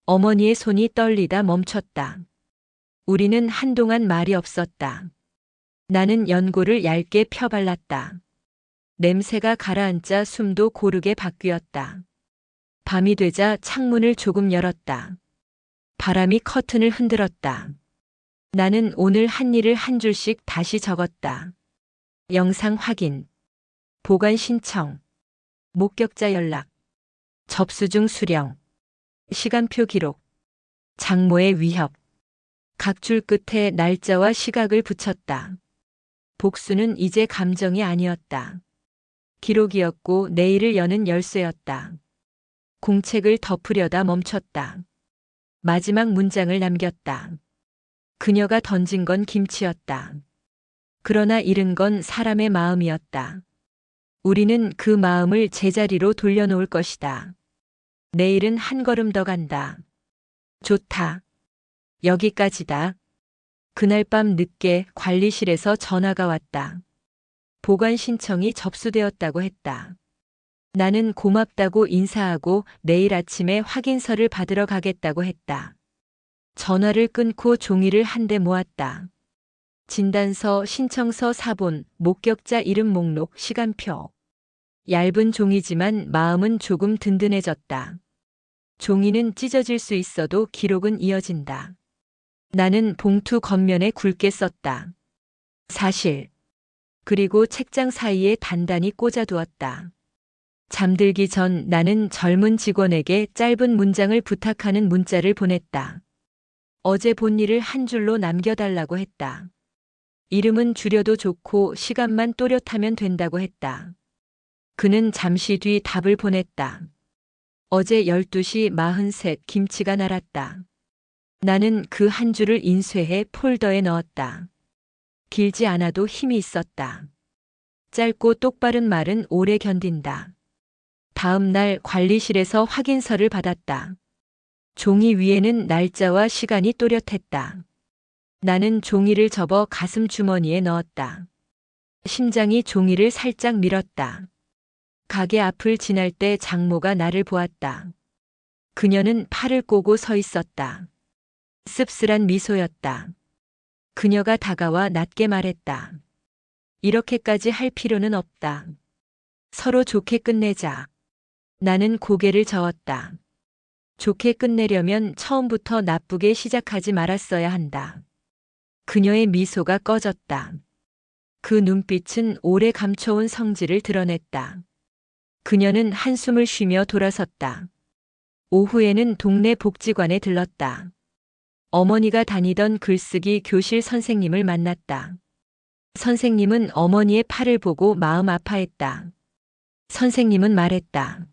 어머니의 손이 떨리다 멈췄다. 우리는 한동안 말이 없었다. 나는 연고를 얇게 펴발랐다. 냄새가 가라앉자 숨도 고르게 바뀌었다. 밤이 되자 창문을 조금 열었다. 바람이 커튼을 흔들었다. 나는 오늘 한 일을 한 줄씩 다시 적었다. 영상 확인, 보관 신청, 목격자 연락, 접수 중 수령, 시간표 기록, 장모의 위협. 각 줄 끝에 날짜와 시각을 붙였다. 복수는 이제 감정이 아니었다. 기록이었고 내일을 여는 열쇠였다. 공책을 덮으려다 멈췄다. 마지막 문장을 남겼다. 그녀가 던진 건 김치였다. 그러나 잃은 건 사람의 마음이었다. 우리는 그 마음을 제자리로 돌려놓을 것이다. 내일은 한 걸음 더 간다. 좋다. 여기까지다. 그날 밤 늦게 관리실에서 전화가 왔다. 보관 신청이 접수되었다고 했다. 나는 고맙다고 인사하고 내일 아침에 확인서를 받으러 가겠다고 했다. 전화를 끊고 종이를 한데 모았다. 진단서, 신청서, 사본, 목격자 이름 목록, 시간표. 얇은 종이지만 마음은 조금 든든해졌다. 종이는 찢어질 수 있어도 기록은 이어진다. 나는 봉투 겉면에 굵게 썼다. 사실. 그리고 책장 사이에 단단히 꽂아두었다. 잠들기 전 나는 젊은 직원에게 짧은 문장을 부탁하는 문자를 보냈다. 어제 본 일을 한 줄로 남겨달라고 했다. 이름은 줄여도 좋고 시간만 또렷하면 된다고 했다. 그는 잠시 뒤 답을 보냈다. 어제 12시 43 김치가 날았다. 나는 그 한 줄을 인쇄해 폴더에 넣었다. 길지 않아도 힘이 있었다. 짧고 똑바른 말은 오래 견딘다. 다음 날 관리실에서 확인서를 받았다. 종이 위에는 날짜와 시간이 또렷했다. 나는 종이를 접어 가슴 주머니에 넣었다. 심장이 종이를 살짝 밀었다. 가게 앞을 지날 때 장모가 나를 보았다. 그녀는 팔을 꼬고 서 있었다. 씁쓸한 미소였다. 그녀가 다가와 낮게 말했다. 이렇게까지 할 필요는 없다. 서로 좋게 끝내자. 나는 고개를 저었다. 좋게 끝내려면 처음부터 나쁘게 시작하지 말았어야 한다. 그녀의 미소가 꺼졌다. 그 눈빛은 오래 감춰온 성질을 드러냈다. 그녀는 한숨을 쉬며 돌아섰다. 오후에는 동네 복지관에 들렀다. 어머니가 다니던 글쓰기 교실 선생님을 만났다. 선생님은 어머니의 팔을 보고 마음 아파했다. 선생님은 말했다.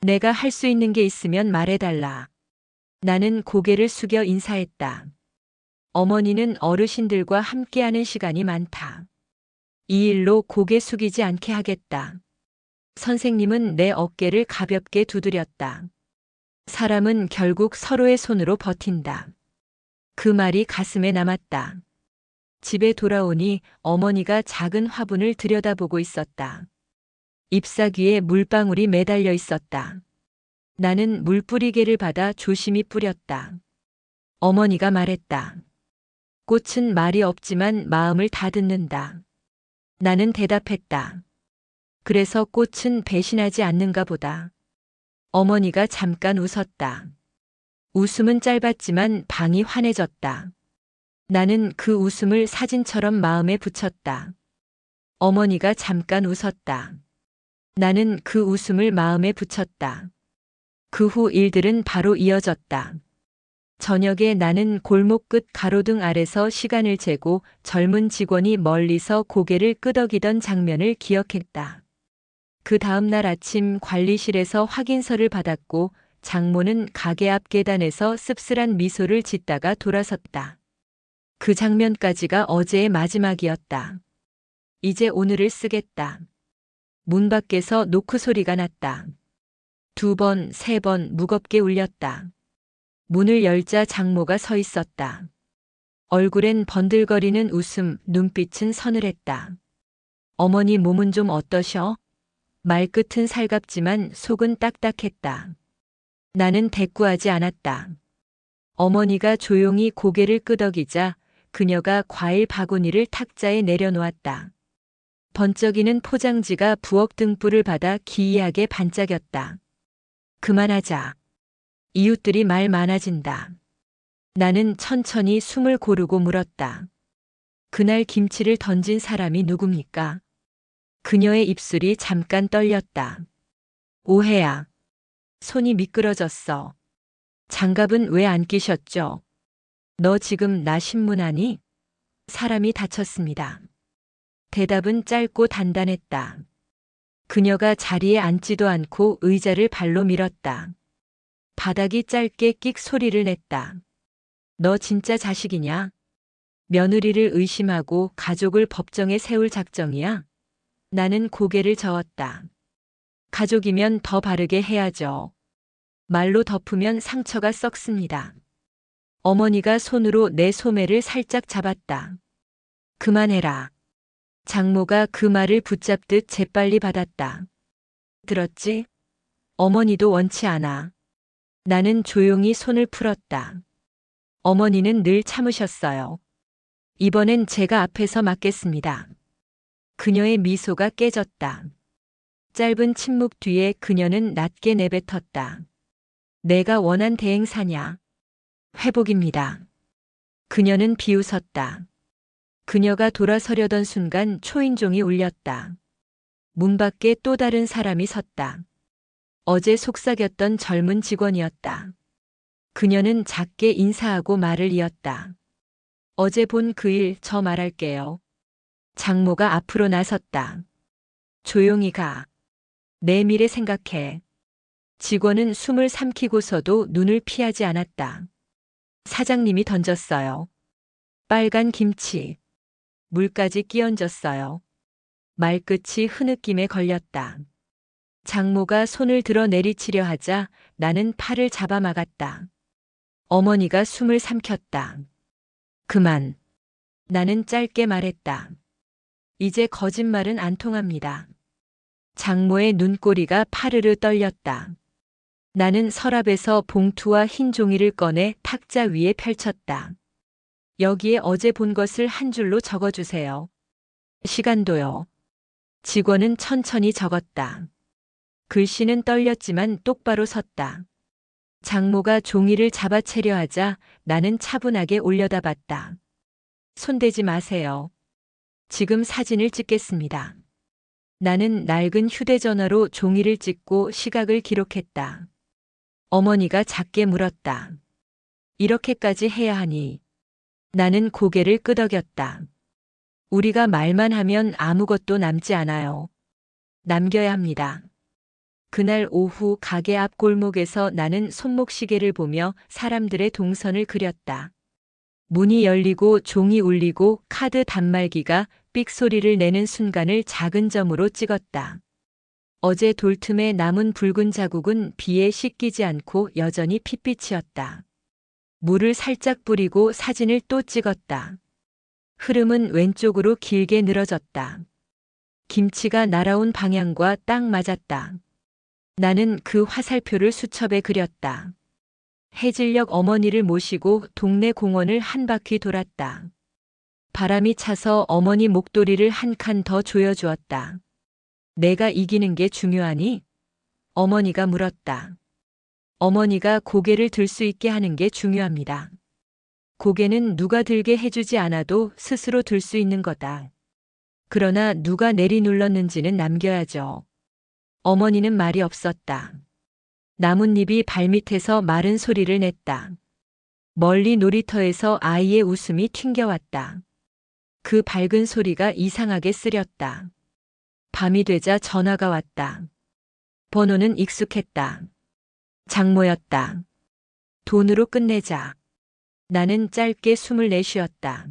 내가 할 수 있는 게 있으면 말해달라. 나는 고개를 숙여 인사했다. 어머니는 어르신들과 함께하는 시간이 많다. 이 일로 고개 숙이지 않게 하겠다. 선생님은 내 어깨를 가볍게 두드렸다. 사람은 결국 서로의 손으로 버틴다. 그 말이 가슴에 남았다. 집에 돌아오니 어머니가 작은 화분을 들여다보고 있었다. 잎사귀에 물방울이 매달려 있었다. 나는 물뿌리개를 받아 조심히 뿌렸다. 어머니가 말했다. 꽃은 말이 없지만 마음을 다듬는다. 나는 대답했다. 그래서 꽃은 배신하지 않는가 보다. 어머니가 잠깐 웃었다. 웃음은 짧았지만 방이 환해졌다. 나는 그 웃음을 사진처럼 마음에 붙였다. 어머니가 잠깐 웃었다. 나는 그 웃음을 마음에 붙였다. 그 후 일들은 바로 이어졌다. 저녁에 나는 골목 끝 가로등 아래서 시간을 재고 젊은 직원이 멀리서 고개를 끄덕이던 장면을 기억했다. 그 다음 날 아침 관리실에서 확인서를 받았고 장모는 가게 앞 계단에서 씁쓸한 미소를 짓다가 돌아섰다. 그 장면까지가 어제의 마지막이었다. 이제 오늘을 쓰겠다. 문 밖에서 노크 소리가 났다. 2번, 3번 무겁게 울렸다. 문을 열자 장모가 서 있었다. 얼굴엔 번들거리는 웃음, 눈빛은 서늘했다. 어머니 몸은 좀 어떠셔? 말끝은 살갑지만 속은 딱딱했다. 나는 대꾸하지 않았다. 어머니가 조용히 고개를 끄덕이자 그녀가 과일 바구니를 탁자에 내려놓았다. 번쩍이는 포장지가 부엌 등불을 받아 기이하게 반짝였다. 그만하자. 이웃들이 말 많아진다. 나는 천천히 숨을 고르고 물었다. 그날 김치를 던진 사람이 누굽니까? 그녀의 입술이 잠깐 떨렸다. 오해야. 손이 미끄러졌어. 장갑은 왜 안 끼셨죠? 너 지금 나 신문하니? 사람이 다쳤습니다. 대답은 짧고 단단했다. 그녀가 자리에 앉지도 않고 의자를 발로 밀었다. 바닥이 짧게 끽 소리를 냈다. 너 진짜 자식이냐? 며느리를 의심하고 가족을 법정에 세울 작정이야? 나는 고개를 저었다. 가족이면 더 바르게 해야죠. 말로 덮으면 상처가 썩습니다. 어머니가 손으로 내 소매를 살짝 잡았다. 그만해라. 장모가 그 말을 붙잡듯 재빨리 받았다. 들었지? 어머니도 원치 않아. 나는 조용히 손을 풀었다. 어머니는 늘 참으셨어요. 이번엔 제가 앞에서 맡겠습니다. 그녀의 미소가 깨졌다. 짧은 침묵 뒤에 그녀는 낮게 내뱉었다. 내가 원한 대행사냐? 회복입니다. 그녀는 비웃었다. 그녀가 돌아서려던 순간 초인종이 울렸다. 문 밖에 또 다른 사람이 섰다. 어제 속삭였던 젊은 직원이었다. 그녀는 작게 인사하고 말을 이었다. 어제 본 그 일 저 말할게요. 장모가 앞으로 나섰다. 조용히 가. 내 미래 생각해. 직원은 숨을 삼키고서도 눈을 피하지 않았다. 사장님이 던졌어요. 빨간 김치. 물까지 끼얹었어요. 말끝이 흐느낌에 걸렸다. 장모가 손을 들어 내리치려 하자 나는 팔을 잡아막았다. 어머니가 숨을 삼켰다. 그만. 나는 짧게 말했다. 이제 거짓말은 안 통합니다. 장모의 눈꼬리가 파르르 떨렸다. 나는 서랍에서 봉투와 흰 종이를 꺼내 탁자 위에 펼쳤다. 여기에 어제 본 것을 한 줄로 적어주세요. 시간도요. 직원은 천천히 적었다. 글씨는 떨렸지만 똑바로 섰다. 장모가 종이를 잡아채려 하자 나는 차분하게 올려다 봤다. 손대지 마세요. 지금 사진을 찍겠습니다. 나는 낡은 휴대전화로 종이를 찍고 시각을 기록했다. 어머니가 작게 물었다. 이렇게까지 해야 하니? 나는 고개를 끄덕였다. 우리가 말만 하면 아무것도 남지 않아요. 남겨야 합니다. 그날 오후 가게 앞 골목에서 나는 손목시계를 보며 사람들의 동선을 그렸다. 문이 열리고 종이 울리고 카드 단말기가 삑 소리를 내는 순간을 작은 점으로 찍었다. 어제 돌틈에 남은 붉은 자국은 비에 씻기지 않고 여전히 핏빛이었다. 물을 살짝 뿌리고 사진을 또 찍었다. 흐름은 왼쪽으로 길게 늘어졌다. 김치가 날아온 방향과 딱 맞았다. 나는 그 화살표를 수첩에 그렸다. 해질녘 어머니를 모시고 동네 공원을 한 바퀴 돌았다. 바람이 차서 어머니 목도리를 한 칸 더 조여주었다. 내가 이기는 게 중요하니? 어머니가 물었다. 어머니가 고개를 들 수 있게 하는 게 중요합니다. 고개는 누가 들게 해주지 않아도 스스로 들 수 있는 거다. 그러나 누가 내리눌렀는지는 남겨야죠. 어머니는 말이 없었다. 나뭇잎이 발밑에서 마른 소리를 냈다. 멀리 놀이터에서 아이의 웃음이 튕겨왔다. 그 밝은 소리가 이상하게 쓰렸다. 밤이 되자 전화가 왔다. 번호는 익숙했다. 장모였다. 돈으로 끝내자. 나는 짧게 숨을 내쉬었다.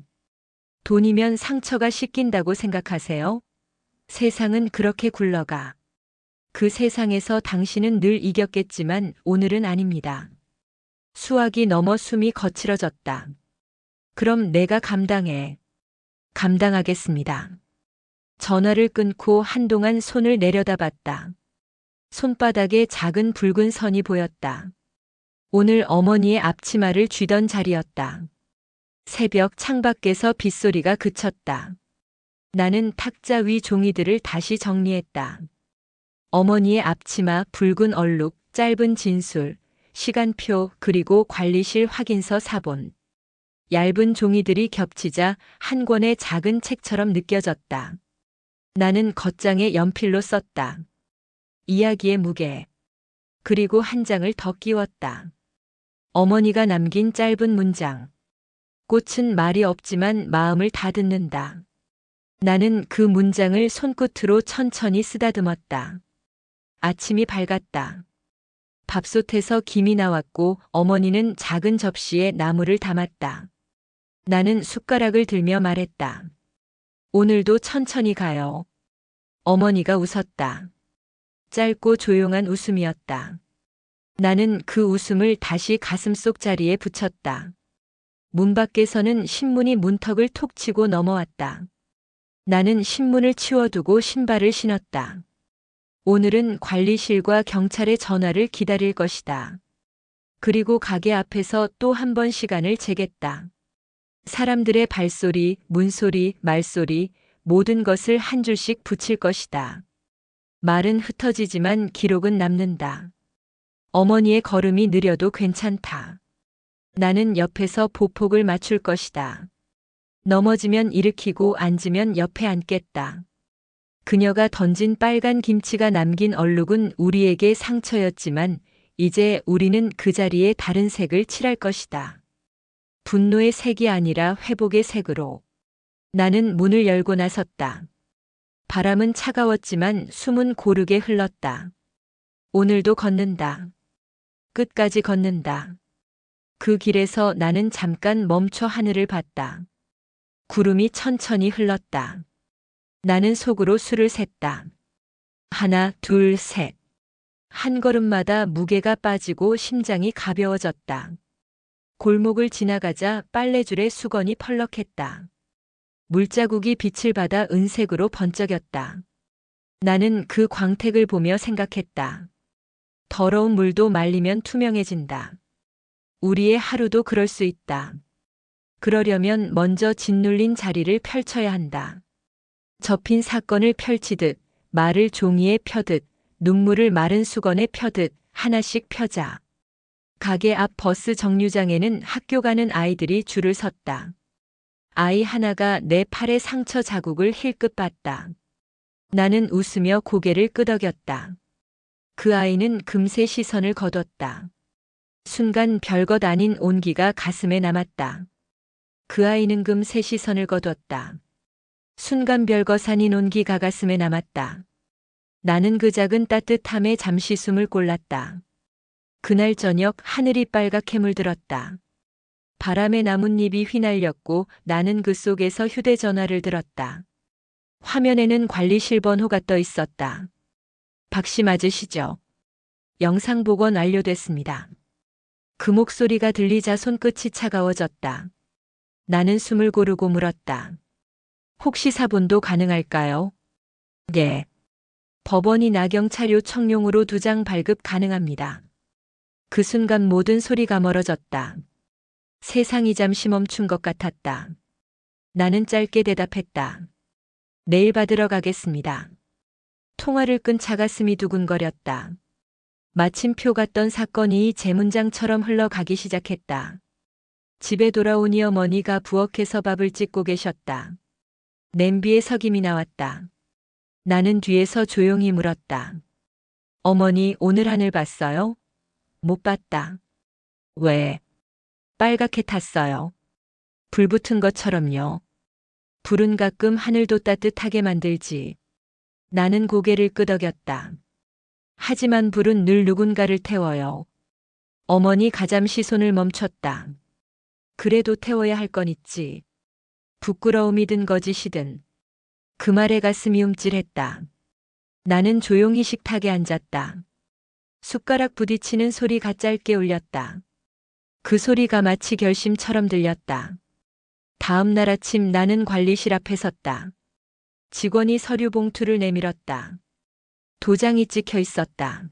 돈이면 상처가 씻긴다고 생각하세요? 세상은 그렇게 굴러가. 그 세상에서 당신은 늘 이겼겠지만 오늘은 아닙니다. 수학이 넘어 숨이 거칠어졌다. 그럼 내가 감당하겠습니다. 전화를 끊고 한동안 손을 내려다봤다. 손바닥에 작은 붉은 선이 보였다. 오늘 어머니의 앞치마를 쥐던 자리였다. 새벽 창밖에서 빗소리가 그쳤다. 나는 탁자 위 종이들을 다시 정리했다. 어머니의 앞치마, 붉은 얼룩, 짧은 진술, 시간표 그리고 관리실 확인서 사본. 얇은 종이들이 겹치자 한 권의 작은 책처럼 느껴졌다. 나는 겉장에 연필로 썼다. 이야기의 무게. 그리고 한 장을 더 끼웠다. 어머니가 남긴 짧은 문장. 꽃은 말이 없지만 마음을 다 듣는다. 나는 그 문장을 손끝으로 천천히 쓰다듬었다. 아침이 밝았다. 밥솥에서 김이 나왔고 어머니는 작은 접시에 나물을 담았다. 나는 숟가락을 들며 말했다. 오늘도 천천히 가요. 어머니가 웃었다. 짧고 조용한 웃음이었다. 나는 그 웃음을 다시 가슴속 자리에 붙였다. 문 밖에서는 신문이 문턱을 톡 치고 넘어왔다. 나는 신문을 치워두고 신발을 신었다. 오늘은 관리실과 경찰의 전화를 기다릴 것이다. 그리고 가게 앞에서 또 한 번 시간을 재겠다. 사람들의 발소리, 문소리, 말소리, 모든 것을 한 줄씩 붙일 것이다. 말은 흩어지지만 기록은 남는다. 어머니의 걸음이 느려도 괜찮다. 나는 옆에서 보폭을 맞출 것이다. 넘어지면 일으키고 앉으면 옆에 앉겠다. 그녀가 던진 빨간 김치가 남긴 얼룩은 우리에게 상처였지만 이제 우리는 그 자리에 다른 색을 칠할 것이다. 분노의 색이 아니라 회복의 색으로. 나는 문을 열고 나섰다. 바람은 차가웠지만 숨은 고르게 흘렀다. 오늘도 걷는다. 끝까지 걷는다. 그 길에서 나는 잠깐 멈춰 하늘을 봤다. 구름이 천천히 흘렀다. 나는 속으로 수를 셌다. 하나, 둘, 셋. 한 걸음마다 무게가 빠지고 심장이 가벼워졌다. 골목을 지나가자 빨래줄에 수건이 펄럭했다. 물자국이 빛을 받아 은색으로 번쩍였다. 나는 그 광택을 보며 생각했다. 더러운 물도 말리면 투명해진다. 우리의 하루도 그럴 수 있다. 그러려면 먼저 짓눌린 자리를 펼쳐야 한다. 접힌 사건을 펼치듯, 말을 종이에 펴듯, 눈물을 마른 수건에 펴듯 하나씩 펴자. 가게 앞 버스 정류장에는 학교 가는 아이들이 줄을 섰다. 아이 하나가 내 팔에 상처 자국을 힐끗 봤다. 나는 웃으며 고개를 끄덕였다. 그 아이는 금세 시선을 거뒀다. 순간 별것 아닌 온기가 가슴에 남았다. 그 아이는 금세 시선을 거뒀다. 순간 별것 아닌 온기가 가슴에 남았다. 나는 그 작은 따뜻함에 잠시 숨을 골랐다. 그날 저녁 하늘이 빨갛게 물들었다. 바람에 나뭇잎이 휘날렸고 나는 그 속에서 휴대전화를 들었다. 화면에는 관리실 번호가 떠 있었다. 박 씨 맞으시죠? 영상 복원 완료됐습니다. 그 목소리가 들리자 손끝이 차가워졌다. 나는 숨을 고르고 물었다. 혹시 사본도 가능할까요? 네. 법원이 나경차료 청룡으로 2장 발급 가능합니다. 그 순간 모든 소리가 멀어졌다. 세상이 잠시 멈춘 것 같았다. 나는 짧게 대답했다. 내일 받으러 가겠습니다. 통화를 끈 차 가슴이 두근거렸다. 마침표 같던 사건이 제 문장처럼 흘러가기 시작했다. 집에 돌아오니 어머니가 부엌에서 밥을 찍고 계셨다. 냄비에 석임이 나왔다. 나는 뒤에서 조용히 물었다. 어머니 오늘 하늘 봤어요? 못 봤다. 왜? 빨갛게 탔어요. 불 붙은 것처럼요. 불은 가끔 하늘도 따뜻하게 만들지. 나는 고개를 끄덕였다. 하지만 불은 늘 누군가를 태워요. 어머니 가잠시 손을 멈췄다. 그래도 태워야 할 건 있지. 부끄러움이든 거짓이든. 그 말에 가슴이 움찔했다. 나는 조용히 식탁에 앉았다. 숟가락 부딪히는 소리가 짧게 울렸다. 그 소리가 마치 결심처럼 들렸다. 다음 날 아침 나는 관리실 앞에 섰다. 직원이 서류 봉투를 내밀었다. 도장이 찍혀 있었다.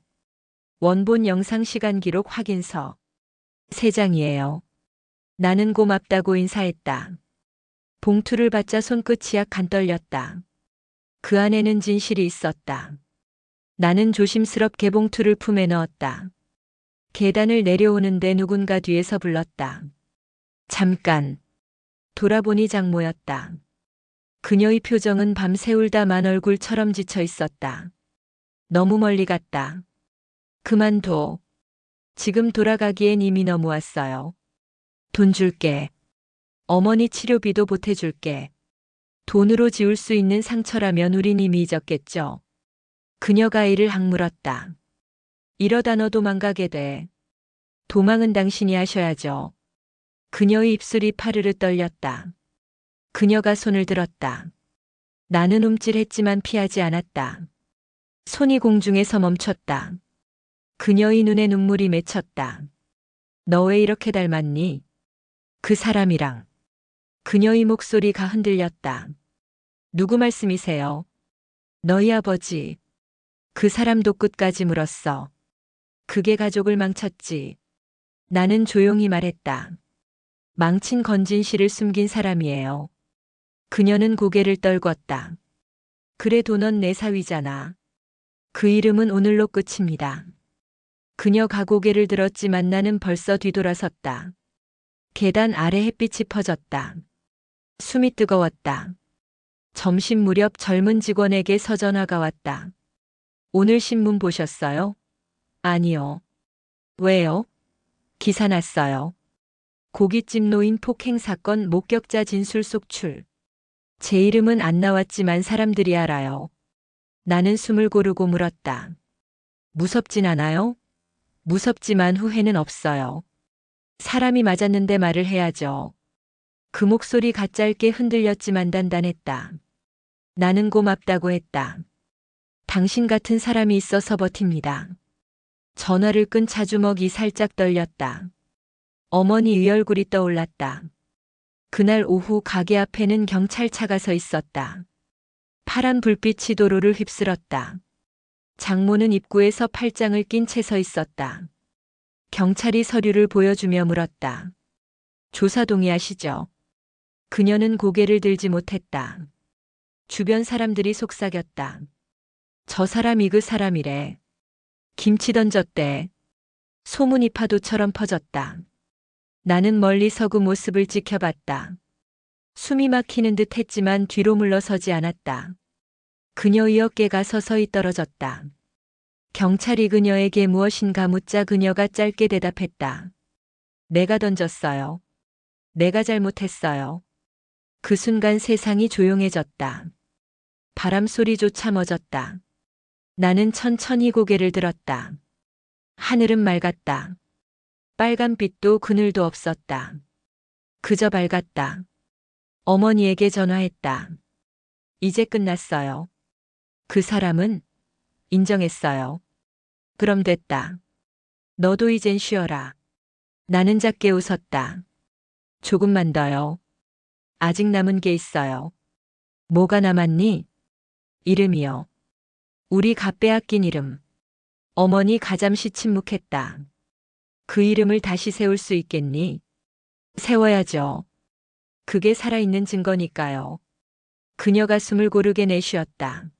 원본 영상 시간 기록 확인서. 3장이에요. 나는 고맙다고 인사했다. 봉투를 받자 손끝이 약간 떨렸다. 그 안에는 진실이 있었다. 나는 조심스럽게 봉투를 품에 넣었다. 계단을 내려오는데 누군가 뒤에서 불렀다. 잠깐. 돌아보니 장모였다. 그녀의 표정은 밤새 울다 만 얼굴처럼 지쳐 있었다. 너무 멀리 갔다. 그만둬. 지금 돌아가기엔 이미 너무 왔어요. 돈 줄게. 어머니 치료비도 보태줄게. 돈으로 지울 수 있는 상처라면 우린 이미 잊었겠죠. 그녀가 이를 악물었다. 이러다 너 도망가게 돼. 도망은 당신이 하셔야죠. 그녀의 입술이 파르르 떨렸다. 그녀가 손을 들었다. 나는 움찔했지만 피하지 않았다. 손이 공중에서 멈췄다. 그녀의 눈에 눈물이 맺혔다. 너 왜 이렇게 닮았니? 그 사람이랑. 그녀의 목소리가 흔들렸다. 누구 말씀이세요? 너희 아버지. 그 사람도 끝까지 물었어. 그게 가족을 망쳤지. 나는 조용히 말했다. 망친 건진 씨를 숨긴 사람이에요. 그녀는 고개를 떨궜다. 그래도 넌 내 사위잖아. 그 이름은 오늘로 끝입니다. 그녀가 고개를 들었지만 나는 벌써 뒤돌아섰다. 계단 아래 햇빛이 퍼졌다. 숨이 뜨거웠다. 점심 무렵 젊은 직원에게 서전화가 왔다. 오늘 신문 보셨어요? 아니요. 왜요? 기사 났어요. 고깃집 노인 폭행 사건 목격자 진술 속출. 제 이름은 안 나왔지만 사람들이 알아요. 나는 숨을 고르고 물었다. 무섭진 않아요? 무섭지만 후회는 없어요. 사람이 맞았는데 말을 해야죠. 그 목소리가 짧게 흔들렸지만 단단했다. 나는 고맙다고 했다. 당신 같은 사람이 있어서 버팁니다. 전화를 끈 차주먹이 살짝 떨렸다. 어머니의 얼굴이 떠올랐다. 그날 오후 가게 앞에는 경찰차가 서 있었다. 파란 불빛이 도로를 휩쓸었다. 장모는 입구에서 팔짱을 낀 채 서 있었다. 경찰이 서류를 보여주며 물었다. 조사 동의하시죠? 그녀는 고개를 들지 못했다. 주변 사람들이 속삭였다. 저 사람이 그 사람이래. 김치 던졌대. 소문이 파도처럼 퍼졌다. 나는 멀리서 그 모습을 지켜봤다. 숨이 막히는 듯 했지만 뒤로 물러서지 않았다. 그녀의 어깨가 서서히 떨어졌다. 경찰이 그녀에게 무엇인가 묻자 그녀가 짧게 대답했다. 내가 던졌어요. 내가 잘못했어요. 그 순간 세상이 조용해졌다. 바람 소리조차 멎었다. 나는 천천히 고개를 들었다. 하늘은 맑았다. 빨간빛도 그늘도 없었다. 그저 밝았다. 어머니에게 전화했다. 이제 끝났어요. 그 사람은 인정했어요. 그럼 됐다. 너도 이젠 쉬어라. 나는 작게 웃었다. 조금만 더요. 아직 남은 게 있어요. 뭐가 남았니? 이름이요. 우리 가 빼앗긴 이름. 어머니 가잠시 침묵했다. 그 이름을 다시 세울 수 있겠니? 세워야죠. 그게 살아있는 증거니까요. 그녀가 숨을 고르게 내쉬었다.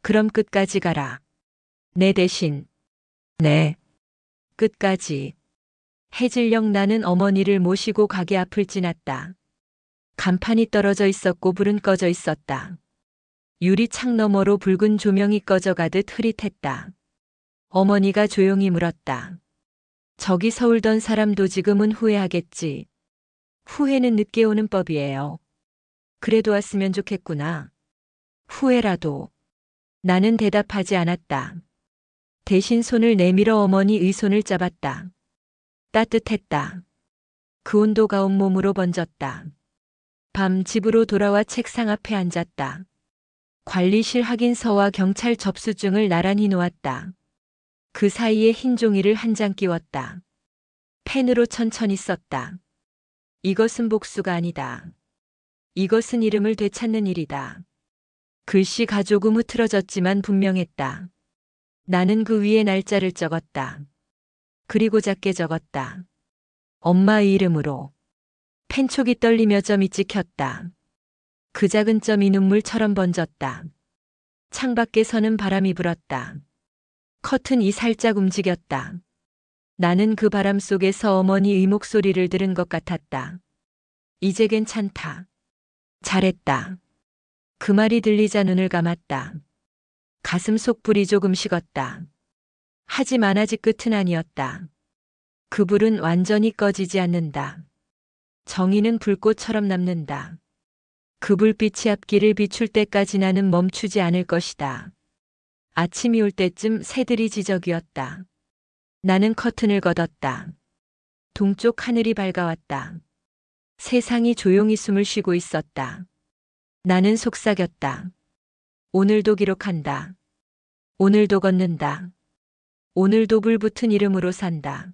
그럼 끝까지 가라. 내 대신. 네. 끝까지. 해질녘 나는 어머니를 모시고 가게 앞을 지났다. 간판이 떨어져 있었고 불은 꺼져 있었다. 유리창 너머로 붉은 조명이 꺼져가듯 흐릿했다. 어머니가 조용히 물었다. 저기서 울던 사람도 지금은 후회하겠지. 후회는 늦게 오는 법이에요. 그래도 왔으면 좋겠구나. 후회라도. 나는 대답하지 않았다. 대신 손을 내밀어 어머니의 손을 잡았다. 따뜻했다. 그 온도가 온몸으로 번졌다. 밤 집으로 돌아와 책상 앞에 앉았다. 관리실 확인서와 경찰 접수증을 나란히 놓았다. 그 사이에 흰 종이를 한 장 끼웠다. 펜으로 천천히 썼다. 이것은 복수가 아니다. 이것은 이름을 되찾는 일이다. 글씨가 조금 흐트러졌지만 분명했다. 나는 그 위에 날짜를 적었다. 그리고 작게 적었다. 엄마의 이름으로. 펜촉이 떨리며 점이 찍혔다. 그 작은 점이 눈물처럼 번졌다. 창밖에서는 바람이 불었다. 커튼이 살짝 움직였다. 나는 그 바람 속에서 어머니의 목소리를 들은 것 같았다. 이제 괜찮다. 잘했다. 그 말이 들리자 눈을 감았다. 가슴 속 불이 조금 식었다. 하지만 아직 끝은 아니었다. 그 불은 완전히 꺼지지 않는다. 정의는 불꽃처럼 남는다. 그 불빛이 앞길을 비출 때까지 나는 멈추지 않을 것이다. 아침이 올 때쯤 새들이 지저귀었다. 나는 커튼을 걷었다. 동쪽 하늘이 밝아왔다. 세상이 조용히 숨을 쉬고 있었다. 나는 속삭였다. 오늘도 기록한다. 오늘도 걷는다. 오늘도 불붙은 이름으로 산다.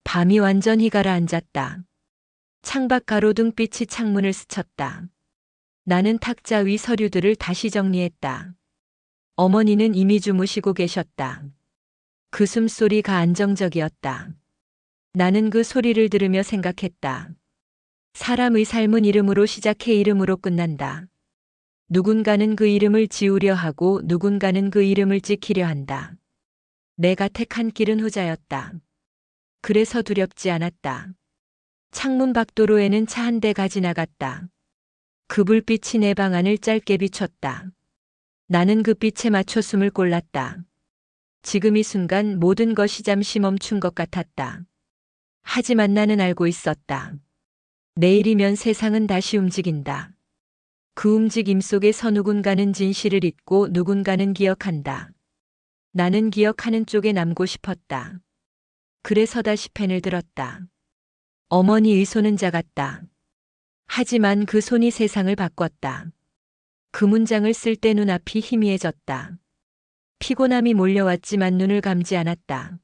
밤이 완전히 가라앉았다. 창밖 가로등빛이 창문을 스쳤다. 나는 탁자 위 서류들을 다시 정리했다. 어머니는 이미 주무시고 계셨다. 그 숨소리가 안정적이었다. 나는 그 소리를 들으며 생각했다. 사람의 삶은 이름으로 시작해 이름으로 끝난다. 누군가는 그 이름을 지우려 하고 누군가는 그 이름을 지키려 한다. 내가 택한 길은 후자였다. 그래서 두렵지 않았다. 창문 밖 도로에는 차 한 대가 지나갔다. 그 불빛이 내 방 안을 짧게 비췄다. 나는 그 빛에 맞춰 숨을 골랐다. 지금 이 순간 모든 것이 잠시 멈춘 것 같았다. 하지만 나는 알고 있었다. 내일이면 세상은 다시 움직인다. 그 움직임 속에서 누군가는 진실을 잊고 누군가는 기억한다. 나는 기억하는 쪽에 남고 싶었다. 그래서 다시 펜을 들었다. 어머니의 손은 작았다. 하지만 그 손이 세상을 바꿨다. 그 문장을 쓸 때 눈앞이 희미해졌다. 피곤함이 몰려왔지만 눈을 감지 않았다.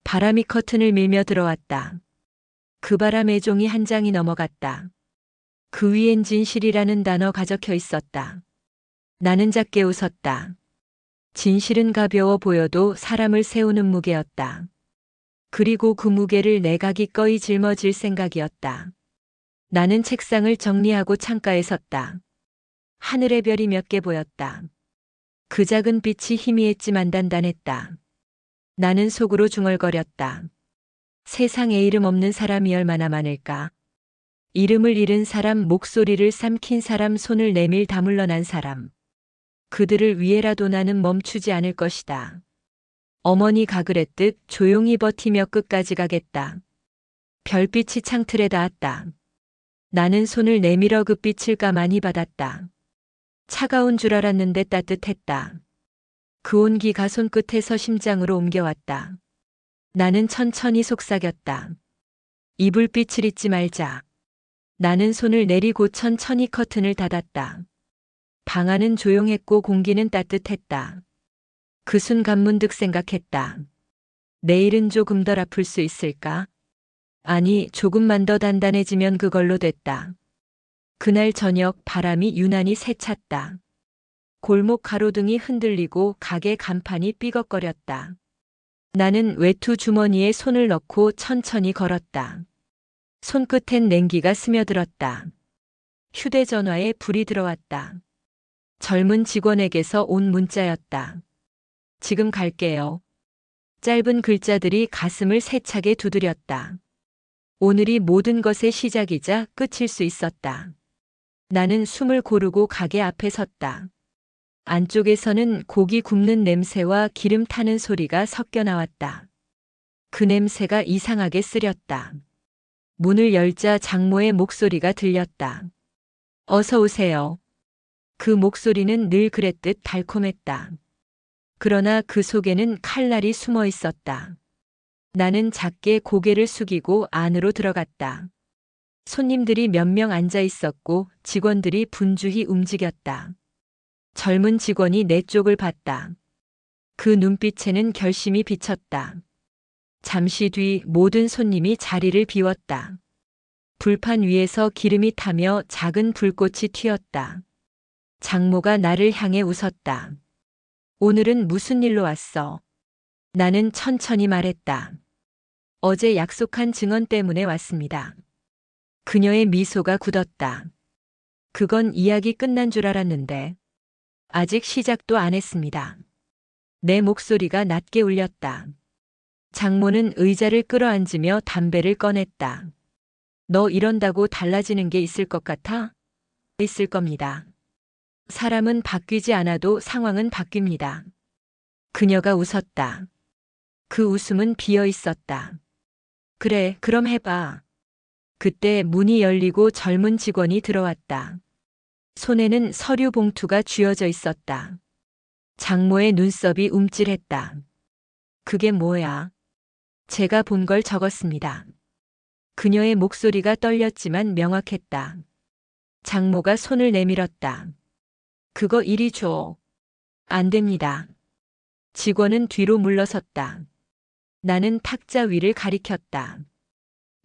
바람이 커튼을 밀며 들어왔다. 그 바람의 종이 한 장이 넘어갔다. 그 위엔 진실이라는 단어가 적혀 있었다. 나는 작게 웃었다. 진실은 가벼워 보여도 사람을 세우는 무게였다. 그리고 그 무게를 내가 기꺼이 짊어질 생각이었다. 나는 책상을 정리하고 창가에 섰다. 하늘의 별이 몇 개 보였다. 그 작은 빛이 희미했지만 단단했다. 나는 속으로 중얼거렸다. 세상에 이름 없는 사람이 얼마나 많을까? 이름을 잃은 사람, 목소리를 삼킨 사람, 손을 내밀다 물러난 사람. 그들을 위해라도 나는 멈추지 않을 것이다. 어머니가 그랬듯 조용히 버티며 끝까지 가겠다. 별빛이 창틀에 닿았다. 나는 손을 내밀어 그 빛을 가만히 받았다. 차가운 줄 알았는데 따뜻했다. 그 온기가 손끝에서 심장으로 옮겨왔다. 나는 천천히 속삭였다. 이 불빛을 잊지 말자. 나는 손을 내리고 천천히 커튼을 닫았다. 방 안은 조용했고 공기는 따뜻했다. 그 순간 문득 생각했다. 내일은 조금 덜 아플 수 있을까? 아니, 조금만 더 단단해지면 그걸로 됐다. 그날 저녁 바람이 유난히 세찼다. 골목 가로등이 흔들리고 가게 간판이 삐걱거렸다. 나는 외투 주머니에 손을 넣고 천천히 걸었다. 손끝엔 냉기가 스며들었다. 휴대전화에 불이 들어왔다. 젊은 직원에게서 온 문자였다. 지금 갈게요. 짧은 글자들이 가슴을 세차게 두드렸다. 오늘이 모든 것의 시작이자 끝일 수 있었다. 나는 숨을 고르고 가게 앞에 섰다. 안쪽에서는 고기 굽는 냄새와 기름 타는 소리가 섞여 나왔다. 그 냄새가 이상하게 쓰렸다. 문을 열자 장모의 목소리가 들렸다. 어서 오세요. 그 목소리는 늘 그랬듯 달콤했다. 그러나 그 속에는 칼날이 숨어 있었다. 나는 작게 고개를 숙이고 안으로 들어갔다. 손님들이 몇 명 앉아 있었고 직원들이 분주히 움직였다. 젊은 직원이 내 쪽을 봤다. 그 눈빛에는 결심이 비쳤다. 잠시 뒤 모든 손님이 자리를 비웠다. 불판 위에서 기름이 타며 작은 불꽃이 튀었다. 장모가 나를 향해 웃었다. 오늘은 무슨 일로 왔어? 나는 천천히 말했다. 어제 약속한 증언 때문에 왔습니다. 그녀의 미소가 굳었다. 그건 이야기 끝난 줄 알았는데 아직 시작도 안 했습니다. 내 목소리가 낮게 울렸다. 장모는 의자를 끌어앉으며 담배를 꺼냈다. 너 이런다고 달라지는 게 있을 것 같아? 있을 겁니다. 사람은 바뀌지 않아도 상황은 바뀝니다. 그녀가 웃었다. 그 웃음은 비어 있었다. 그래, 그럼 해봐. 그때 문이 열리고 젊은 직원이 들어왔다. 손에는 서류 봉투가 쥐어져 있었다. 장모의 눈썹이 움찔했다. 그게 뭐야? 제가 본 걸 적었습니다. 그녀의 목소리가 떨렸지만 명확했다. 장모가 손을 내밀었다. 그거 이리 줘. 안 됩니다. 직원은 뒤로 물러섰다. 나는 탁자 위를 가리켰다.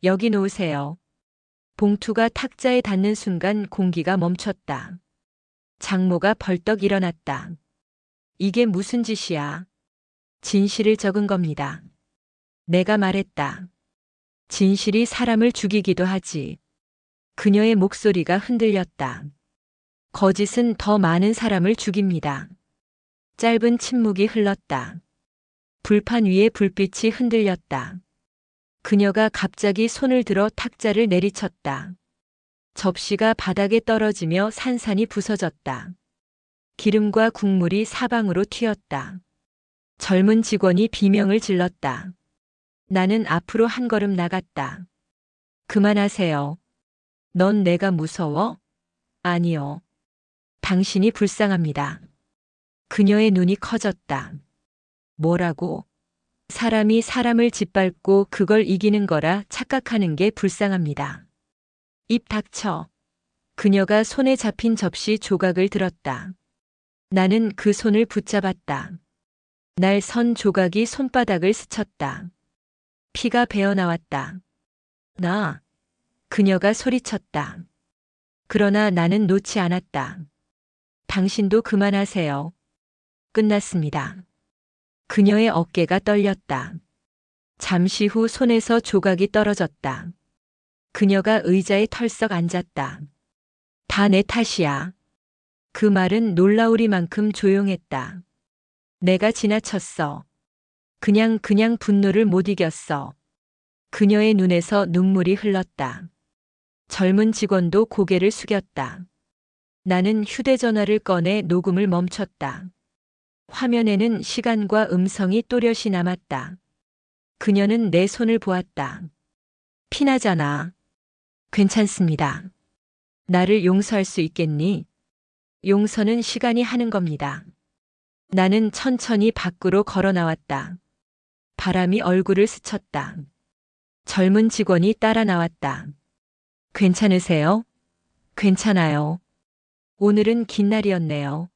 여기 놓으세요. 봉투가 탁자에 닿는 순간 공기가 멈췄다. 장모가 벌떡 일어났다. 이게 무슨 짓이야? 진실을 적은 겁니다. 내가 말했다. 진실이 사람을 죽이기도 하지. 그녀의 목소리가 흔들렸다. 거짓은 더 많은 사람을 죽입니다. 짧은 침묵이 흘렀다. 불판 위에 불빛이 흔들렸다. 그녀가 갑자기 손을 들어 탁자를 내리쳤다. 접시가 바닥에 떨어지며 산산이 부서졌다. 기름과 국물이 사방으로 튀었다. 젊은 직원이 비명을 질렀다. 나는 앞으로 한 걸음 나갔다. 그만하세요. 넌 내가 무서워? 아니요. 당신이 불쌍합니다. 그녀의 눈이 커졌다. 뭐라고? 사람이 사람을 짓밟고 그걸 이기는 거라 착각하는 게 불쌍합니다. 입 닥쳐. 그녀가 손에 잡힌 접시 조각을 들었다. 나는 그 손을 붙잡았다. 날 선 조각이 손바닥을 스쳤다. 피가 배어나왔다. 나. 그녀가 소리쳤다. 그러나 나는 놓지 않았다. 당신도 그만하세요. 끝났습니다. 그녀의 어깨가 떨렸다. 잠시 후 손에서 조각이 떨어졌다. 그녀가 의자에 털썩 앉았다. 다 내 탓이야. 그 말은 놀라우리만큼 조용했다. 내가 지나쳤어. 그냥 분노를 못 이겼어. 그녀의 눈에서 눈물이 흘렀다. 젊은 직원도 고개를 숙였다. 나는 휴대전화를 꺼내 녹음을 멈췄다. 화면에는 시간과 음성이 또렷이 남았다. 그녀는 내 손을 보았다. 피나잖아. 괜찮습니다. 나를 용서할 수 있겠니? 용서는 시간이 하는 겁니다. 나는 천천히 밖으로 걸어 나왔다. 바람이 얼굴을 스쳤다. 젊은 직원이 따라 나왔다. 괜찮으세요? 괜찮아요. 오늘은 긴 날이었네요.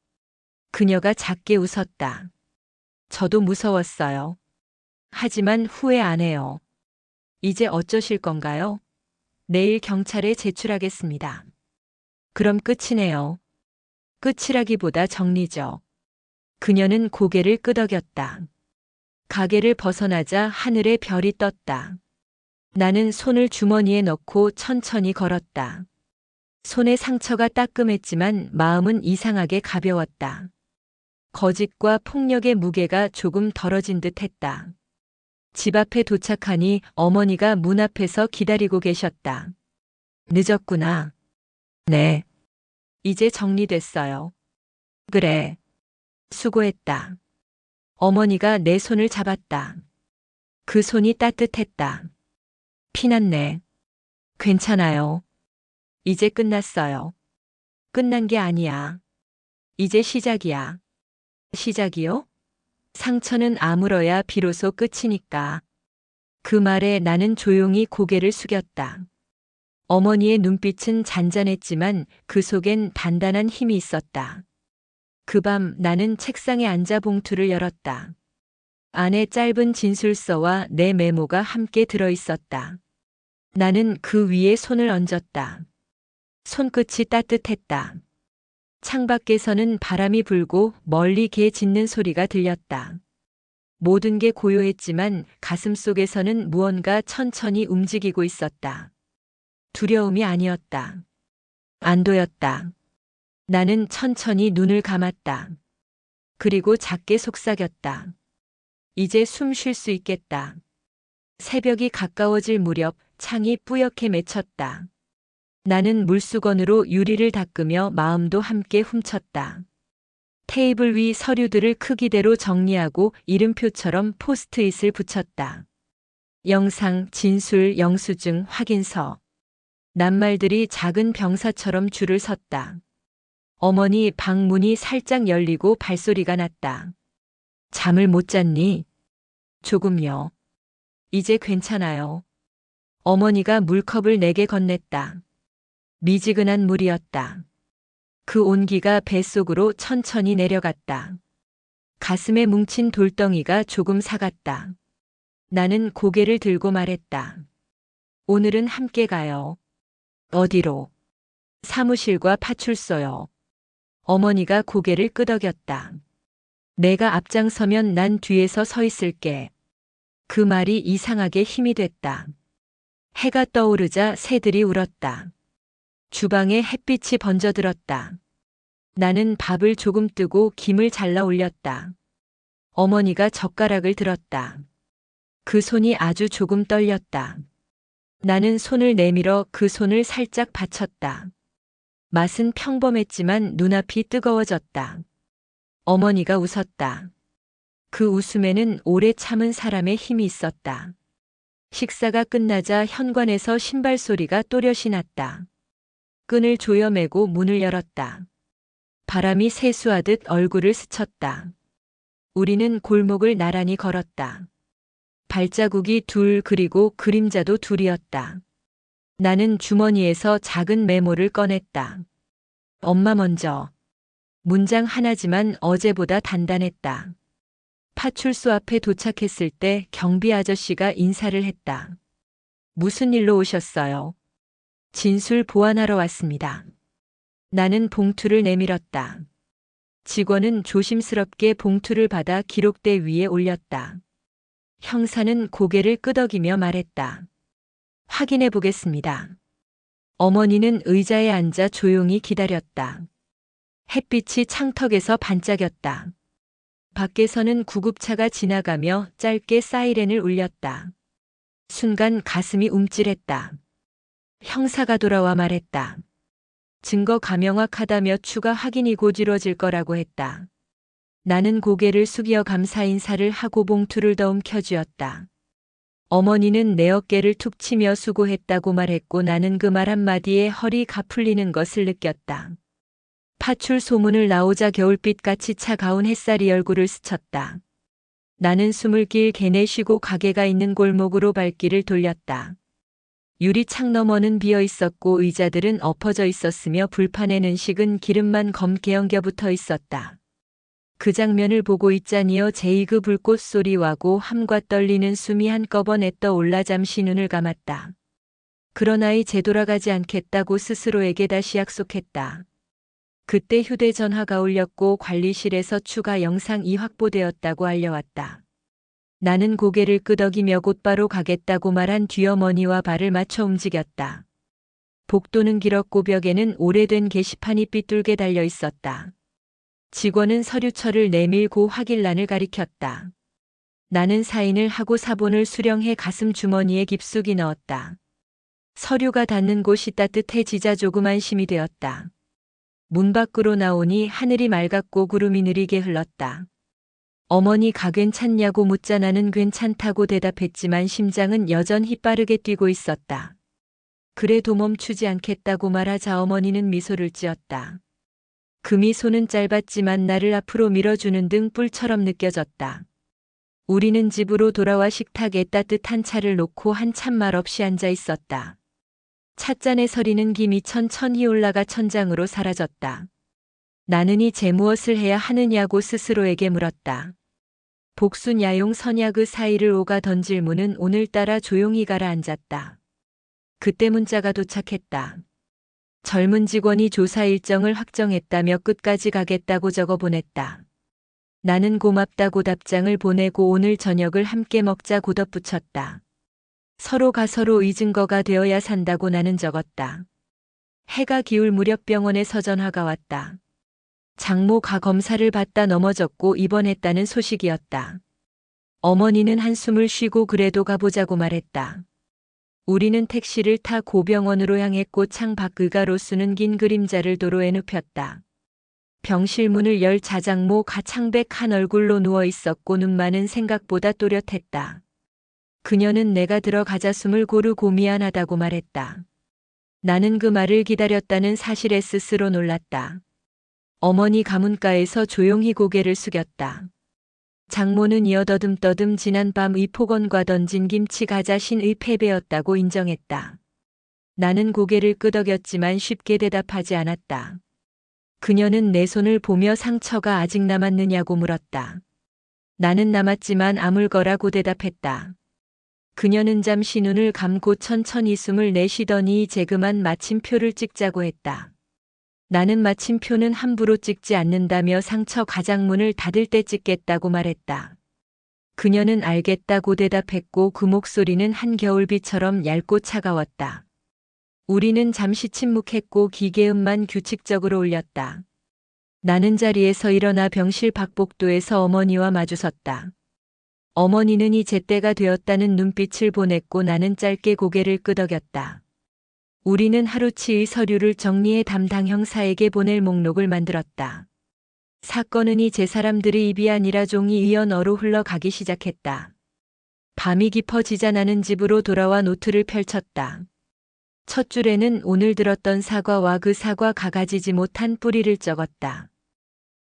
그녀가 작게 웃었다. 저도 무서웠어요. 하지만 후회 안 해요. 이제 어쩌실 건가요? 내일 경찰에 제출하겠습니다. 그럼 끝이네요. 끝이라기보다 정리죠. 그녀는 고개를 끄덕였다. 가게를 벗어나자 하늘에 별이 떴다. 나는 손을 주머니에 넣고 천천히 걸었다. 손의 상처가 따끔했지만 마음은 이상하게 가벼웠다. 거짓과 폭력의 무게가 조금 덜어진 듯 했다. 집 앞에 도착하니 어머니가 문 앞에서 기다리고 계셨다. 늦었구나. 네. 이제 정리됐어요. 그래. 수고했다. 어머니가 내 손을 잡았다. 그 손이 따뜻했다. 피났네. 괜찮아요. 이제 끝났어요. 끝난 게 아니야. 이제 시작이야. 시작이요? 상처는 아물어야 비로소 끝이니까. 그 말에 나는 조용히 고개를 숙였다. 어머니의 눈빛은 잔잔했지만 그 속엔 단단한 힘이 있었다. 그 밤 나는 책상에 앉아 봉투를 열었다. 안에 짧은 진술서와 내 메모가 함께 들어 있었다. 나는 그 위에 손을 얹었다. 손끝이 따뜻했다. 창밖에서는 바람이 불고 멀리 개 짖는 소리가 들렸다. 모든 게 고요했지만 가슴 속에서는 무언가 천천히 움직이고 있었다. 두려움이 아니었다. 안도였다. 나는 천천히 눈을 감았다. 그리고 작게 속삭였다. 이제 숨 쉴 수 있겠다. 새벽이 가까워질 무렵 창이 뿌옇게 맺혔다. 나는 물수건으로 유리를 닦으며 마음도 함께 훔쳤다. 테이블 위 서류들을 크기대로 정리하고 이름표처럼 포스트잇을 붙였다. 영상, 진술, 영수증, 확인서. 낱말들이 작은 병사처럼 줄을 섰다. 어머니 방 문이 살짝 열리고 발소리가 났다. 잠을 못 잤니? 조금요. 이제 괜찮아요. 어머니가 물컵을 내게 건넸다. 미지근한 물이었다. 그 온기가 뱃속으로 천천히 내려갔다. 가슴에 뭉친 돌덩이가 조금 사갔다. 나는 고개를 들고 말했다. 오늘은 함께 가요. 어디로? 사무실과 파출소요. 어머니가 고개를 끄덕였다. 내가 앞장서면 난 뒤에서 서 있을게. 그 말이 이상하게 힘이 됐다. 해가 떠오르자 새들이 울었다. 주방에 햇빛이 번져들었다. 나는 밥을 조금 뜨고 김을 잘라 올렸다. 어머니가 젓가락을 들었다. 그 손이 아주 조금 떨렸다. 나는 손을 내밀어 그 손을 살짝 받쳤다. 맛은 평범했지만 눈앞이 뜨거워졌다. 어머니가 웃었다. 그 웃음에는 오래 참은 사람의 힘이 있었다. 식사가 끝나자 현관에서 신발 소리가 또렷이 났다. 끈을 조여매고 문을 열었다. 바람이 세수하듯 얼굴을 스쳤다. 우리는 골목을 나란히 걸었다. 발자국이 둘 그리고 그림자도 둘이었다. 나는 주머니에서 작은 메모를 꺼냈다. 엄마 먼저. 문장 하나지만 어제보다 단단했다. 파출소 앞에 도착했을 때 경비 아저씨가 인사를 했다. 무슨 일로 오셨어요? 진술 보완하러 왔습니다. 나는 봉투를 내밀었다. 직원은 조심스럽게 봉투를 받아 기록대 위에 올렸다. 형사는 고개를 끄덕이며 말했다. 확인해 보겠습니다. 어머니는 의자에 앉아 조용히 기다렸다. 햇빛이 창턱에서 반짝였다. 밖에서는 구급차가 지나가며 짧게 사이렌을 울렸다. 순간 가슴이 움찔했다. 형사가 돌아와 말했다. 증거가 명확하다며 추가 확인이 곧 이뤄질 거라고 했다. 나는 고개를 숙여 감사 인사를 하고 봉투를 더 움켜쥐었다. 어머니는 내 어깨를 툭 치며 수고했다고 말했고 나는 그 말 한마디에 허리가 풀리는 것을 느꼈다. 파출소 문을 나오자 겨울빛같이 차가운 햇살이 얼굴을 스쳤다. 나는 숨을 길게 내쉬고 가게가 있는 골목으로 발길을 돌렸다. 유리창 너머는 비어 있었고 의자들은 엎어져 있었으며 불판에는 식은 기름만 검게 엉겨 붙어 있었다. 그 장면을 보고 있자니여 제이그 불꽃 소리와고 함과 떨리는 숨이 한꺼번에 떠올라 잠시 눈을 감았다. 그러나 이제 돌아가지 않겠다고 스스로에게 다시 약속했다. 그때 휴대전화가 울렸고 관리실에서 추가 영상이 확보되었다고 알려왔다. 나는 고개를 끄덕이며 곧바로 가겠다고 말한 뒤 어머니와 발을 맞춰 움직였다. 복도는 길었고 벽에는 오래된 게시판이 삐뚤게 달려 있었다. 직원은 서류철을 내밀고 확인란을 가리켰다. 나는 사인을 하고 사본을 수령해 가슴 주머니에 깊숙이 넣었다. 서류가 닿는 곳이 따뜻해지자 조금 안심이 되었다. 문 밖으로 나오니 하늘이 맑았고 구름이 느리게 흘렀다. 어머니가 괜찮냐고 묻자 나는 괜찮다고 대답했지만 심장은 여전히 빠르게 뛰고 있었다. 그래도 멈추지 않겠다고 말하자 어머니는 미소를 지었다. 그 미소는 짧았지만 나를 앞으로 밀어주는 등불처럼 느껴졌다. 우리는 집으로 돌아와 식탁에 따뜻한 차를 놓고 한참 말 없이 앉아 있었다. 찻잔에 서리는 김이 천천히 올라가 천장으로 사라졌다. 나는 이제 무엇을 해야 하느냐고 스스로에게 물었다. 복순 야용 선야 그 사이를 오가 던질 문은 오늘따라 조용히 가라앉았다. 그때 문자가 도착했다. 젊은 직원이 조사 일정을 확정했다며 끝까지 가겠다고 적어 보냈다. 나는 고맙다고 답장을 보내고 오늘 저녁을 함께 먹자고 덧붙였다. 서로가 서로 이 증거가 되어야 산다고 나는 적었다. 해가 기울 무렵 병원에서 전화가 왔다. 장모가 검사를 받다 넘어졌고 입원했다는 소식이었다. 어머니는 한숨을 쉬고 그래도 가보자고 말했다. 우리는 택시를 타 고병원으로 향했고 창 밖 의가로수는 긴 그림자를 도로에 눕혔다. 병실 문을 열 자장모가 창백한 얼굴로 누워 있었고 눈만은 생각보다 또렷했다. 그녀는 내가 들어가자 숨을 고르고 미안하다고 말했다. 나는 그 말을 기다렸다는 사실에 스스로 놀랐다. 어머니 가문가에서 조용히 고개를 숙였다. 장모는 이어 더듬더듬 지난밤 의폭언과 던진 김치 가자신의 패배였다고 인정했다. 나는 고개를 끄덕였지만 쉽게 대답하지 않았다. 그녀는 내 손을 보며 상처가 아직 남았느냐고 물었다. 나는 남았지만 아물거라고 대답했다. 그녀는 잠시 눈을 감고 천천히 숨을 내쉬더니 재그만 마침표를 찍자고 했다. 나는 마침표는 함부로 찍지 않는다며 상처 가장문을 닫을 때 찍겠다고 말했다. 그녀는 알겠다고 대답했고 그 목소리는 한겨울비처럼 얇고 차가웠다. 우리는 잠시 침묵했고 기계음만 규칙적으로 울렸다. 나는 자리에서 일어나 병실 밖복도에서 어머니와 마주섰다. 어머니는 이제 때가 되었다는 눈빛을 보냈고 나는 짧게 고개를 끄덕였다. 우리는 하루치의 서류를 정리해 담당 형사에게 보낼 목록을 만들었다. 사건은 이제 사람들의 입이 아니라 종이 위언어로 흘러가기 시작했다. 밤이 깊어지자 나는 집으로 돌아와 노트를 펼쳤다. 첫 줄에는 오늘 들었던 사과와 그 사과가 가지지 못한 뿌리를 적었다.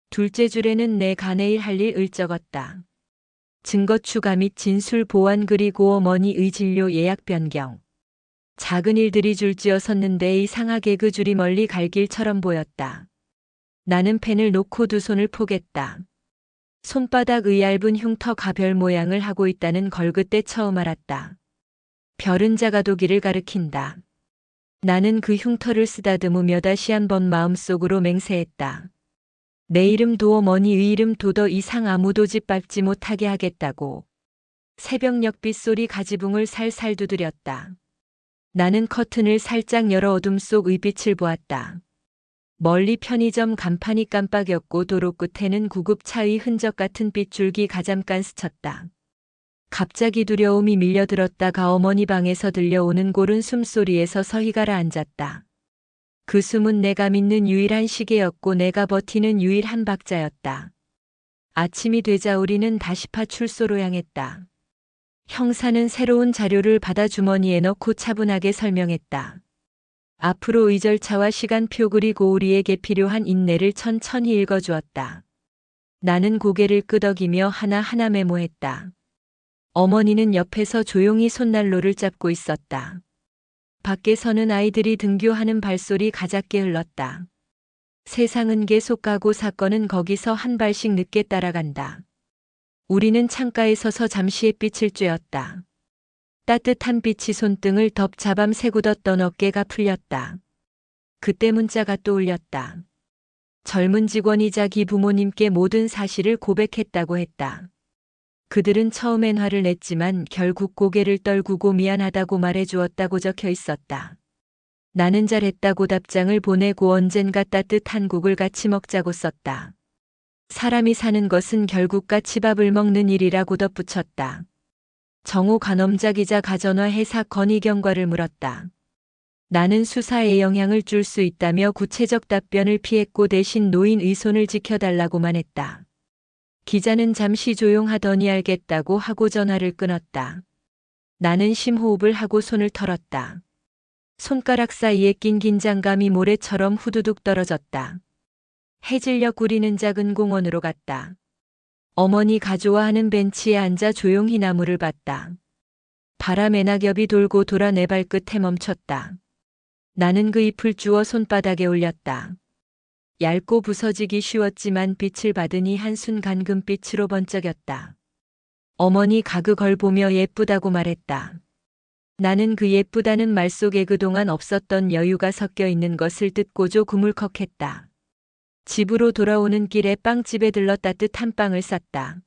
둘째 줄에는 내가 내일 할 일을 적었다. 증거 추가 및 진술 보완 그리고 어머니의 진료 예약 변경. 작은 일들이 줄지어 섰는데 이상하게 그 줄이 멀리 갈 길처럼 보였다. 나는 펜을 놓고 두 손을 포겠다. 손바닥의 얇은 흉터가 별 모양을 하고 있다는 걸 그때 처음 알았다. 별은 작아도 길을 가리킨다. 나는 그 흉터를 쓰다듬으며 다시 한번 마음속으로 맹세했다. 내 이름도 어머니의 이름도 더 이상 아무도 짓밟지 못하게 하겠다고. 새벽녘 빗소리 가지붕을 살살 두드렸다. 나는 커튼을 살짝 열어 어둠 속의 빛을 보았다. 멀리 편의점 간판이 깜빡였고 도로 끝에는 구급차의 흔적 같은 빗줄기가 잠깐 스쳤다. 갑자기 두려움이 밀려들었다가 어머니 방에서 들려오는 고른 숨소리에서 서히 가라앉았다. 그 숨은 내가 믿는 유일한 시계였고 내가 버티는 유일한 박자였다. 아침이 되자 우리는 다시 파출소로 향했다. 형사는 새로운 자료를 받아 주머니에 넣고 차분하게 설명했다. 앞으로의 절차와 시간표 그리고 우리에게 필요한 인내를 천천히 읽어주었다. 나는 고개를 끄덕이며 하나하나 메모했다. 어머니는 옆에서 조용히 손난로를 잡고 있었다. 밖에서는 아이들이 등교하는 발소리 가작게 흘렀다. 세상은 계속 가고 사건은 거기서 한 발씩 늦게 따라간다. 우리는 창가에 서서 잠시 햇빛을 쬐었다. 따뜻한 빛이 손등을 덮자 밤새 굳었던 어깨가 풀렸다. 그때 문자가 또 울렸다. 젊은 직원이 자기 부모님께 모든 사실을 고백했다고 했다. 그들은 처음엔 화를 냈지만 결국 고개를 떨구고 미안하다고 말해주었다고 적혀 있었다. 나는 잘했다고 답장을 보내고 언젠가 따뜻한 국을 같이 먹자고 썼다. 사람이 사는 것은 결국 같이 밥을 먹는 일이라고 덧붙였다. 정호 간엄자 기자가 전화해 사건의 경과를 물었다. 나는 수사에 영향을 줄 수 있다며 구체적 답변을 피했고 대신 노인의 손을 지켜달라고만 했다. 기자는 잠시 조용하더니 알겠다고 하고 전화를 끊었다. 나는 심호흡을 하고 손을 털었다. 손가락 사이에 낀 긴장감이 모래처럼 후두둑 떨어졌다. 해질녘 우리는 작은 공원으로 갔다. 어머니가 좋아하는 벤치에 앉아 조용히 나무를 봤다. 바람에 낙엽이 돌고 돌아 내 발끝에 멈췄다. 나는 그 잎을 주워 손바닥에 올렸다. 얇고 부서지기 쉬웠지만 빛을 받으니 한순간 금빛으로 번쩍였다. 어머니가 그걸 보며 예쁘다고 말했다. 나는 그 예쁘다는 말 속에 그동안 없었던 여유가 섞여 있는 것을 듣고 조금 울컥했다. 집으로 돌아오는 길에 빵집에 들러 따뜻한 빵을 쌌다.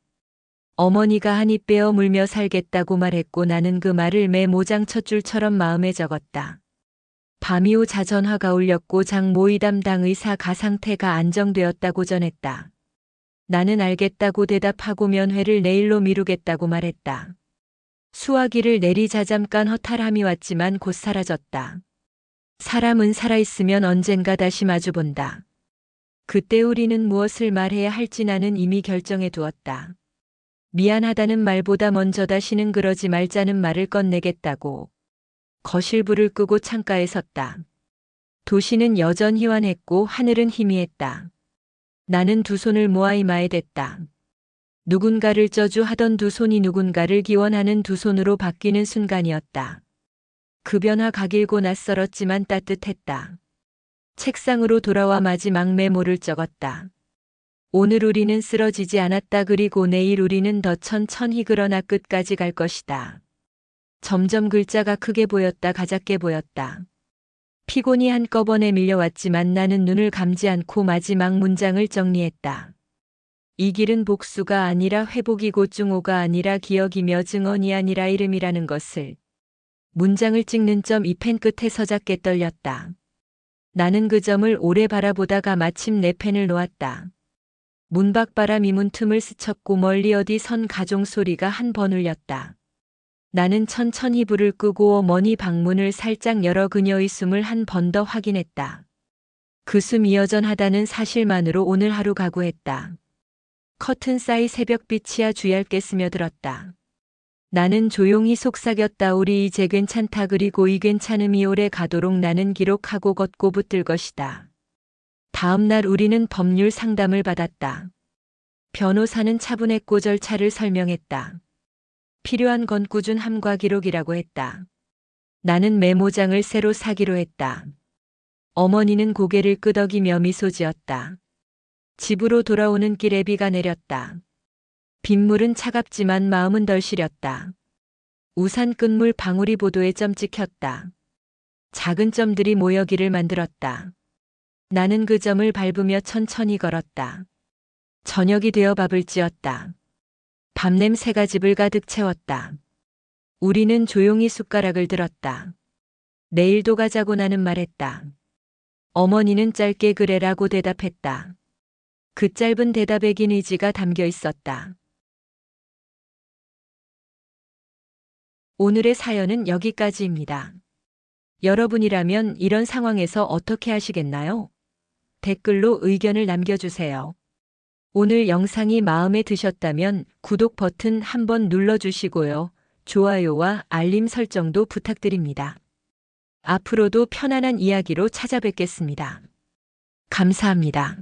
어머니가 한 입 베어 물며 살겠다고 말했고 나는 그 말을 메모장 첫 줄처럼 마음에 적었다. 밤 이후 자전화가 울렸고 장 모의 담당 의사 가상태가 안정되었다고 전했다. 나는 알겠다고 대답하고 면회를 내일로 미루겠다고 말했다. 수화기를 내리자 잠깐 허탈함이 왔지만 곧 사라졌다. 사람은 살아있으면 언젠가 다시 마주본다. 그때 우리는 무엇을 말해야 할지 나는 이미 결정해 두었다. 미안하다는 말보다 먼저 다시는 그러지 말자는 말을 꺼내겠다고. 거실 불을 끄고 창가에 섰다. 도시는 여전히 환했고 하늘은 희미했다. 나는 두 손을 모아 이마에 댔다. 누군가를 저주하던 두 손이 누군가를 기원하는 두 손으로 바뀌는 순간이었다. 그 변화가 길고 낯설었지만 따뜻했다. 책상으로 돌아와 마지막 메모를 적었다. 오늘 우리는 쓰러지지 않았다. 그리고 내일 우리는 더 천천히 그러나 끝까지 갈 것이다. 점점 글자가 크게 보였다. 가작게 보였다. 피곤이 한꺼번에 밀려왔지만 나는 눈을 감지 않고 마지막 문장을 정리했다. 이 길은 복수가 아니라 회복이고 증오가 아니라 기억이며 증언이 아니라 이름이라는 것을. 문장을 찍는 점 이 펜 끝에 서잡게 떨렸다. 나는 그 점을 오래 바라보다가 마침 내 펜을 놓았다. 문밖바람이 문틈을 스쳤고 멀리 어디 선 가종 소리가 한 번 울렸다. 나는 천천히 불을 끄고 어머니 방문을 살짝 열어 그녀의 숨을 한 번 더 확인했다. 그 숨이 여전하다는 사실만으로 오늘 하루 각오했다. 커튼 사이 새벽빛이야 주얇게 스며들었다. 나는 조용히 속삭였다. 우리 이제 괜찮다. 그리고 이 괜찮음이 오래 가도록 나는 기록하고 걷고 붙들 것이다. 다음 날 우리는 법률 상담을 받았다. 변호사는 차분했고 절차를 설명했다. 필요한 건 꾸준함과 기록이라고 했다. 나는 메모장을 새로 사기로 했다. 어머니는 고개를 끄덕이며 미소 지었다. 집으로 돌아오는 길에 비가 내렸다. 빗물은 차갑지만 마음은 덜 시렸다. 우산 끝물 방울이 보도에 점 찍혔다. 작은 점들이 모여 길을 만들었다. 나는 그 점을 밟으며 천천히 걸었다. 저녁이 되어 밥을 지었다. 밥냄새가 집을 가득 채웠다. 우리는 조용히 숟가락을 들었다. 내일도 가자고 나는 말했다. 어머니는 짧게 그래라고 대답했다. 그 짧은 대답에 긴 의지가 담겨 있었다. 오늘의 사연은 여기까지입니다. 여러분이라면 이런 상황에서 어떻게 하시겠나요? 댓글로 의견을 남겨주세요. 오늘 영상이 마음에 드셨다면 구독 버튼 한번 눌러주시고요. 좋아요와 알림 설정도 부탁드립니다. 앞으로도 편안한 이야기로 찾아뵙겠습니다. 감사합니다.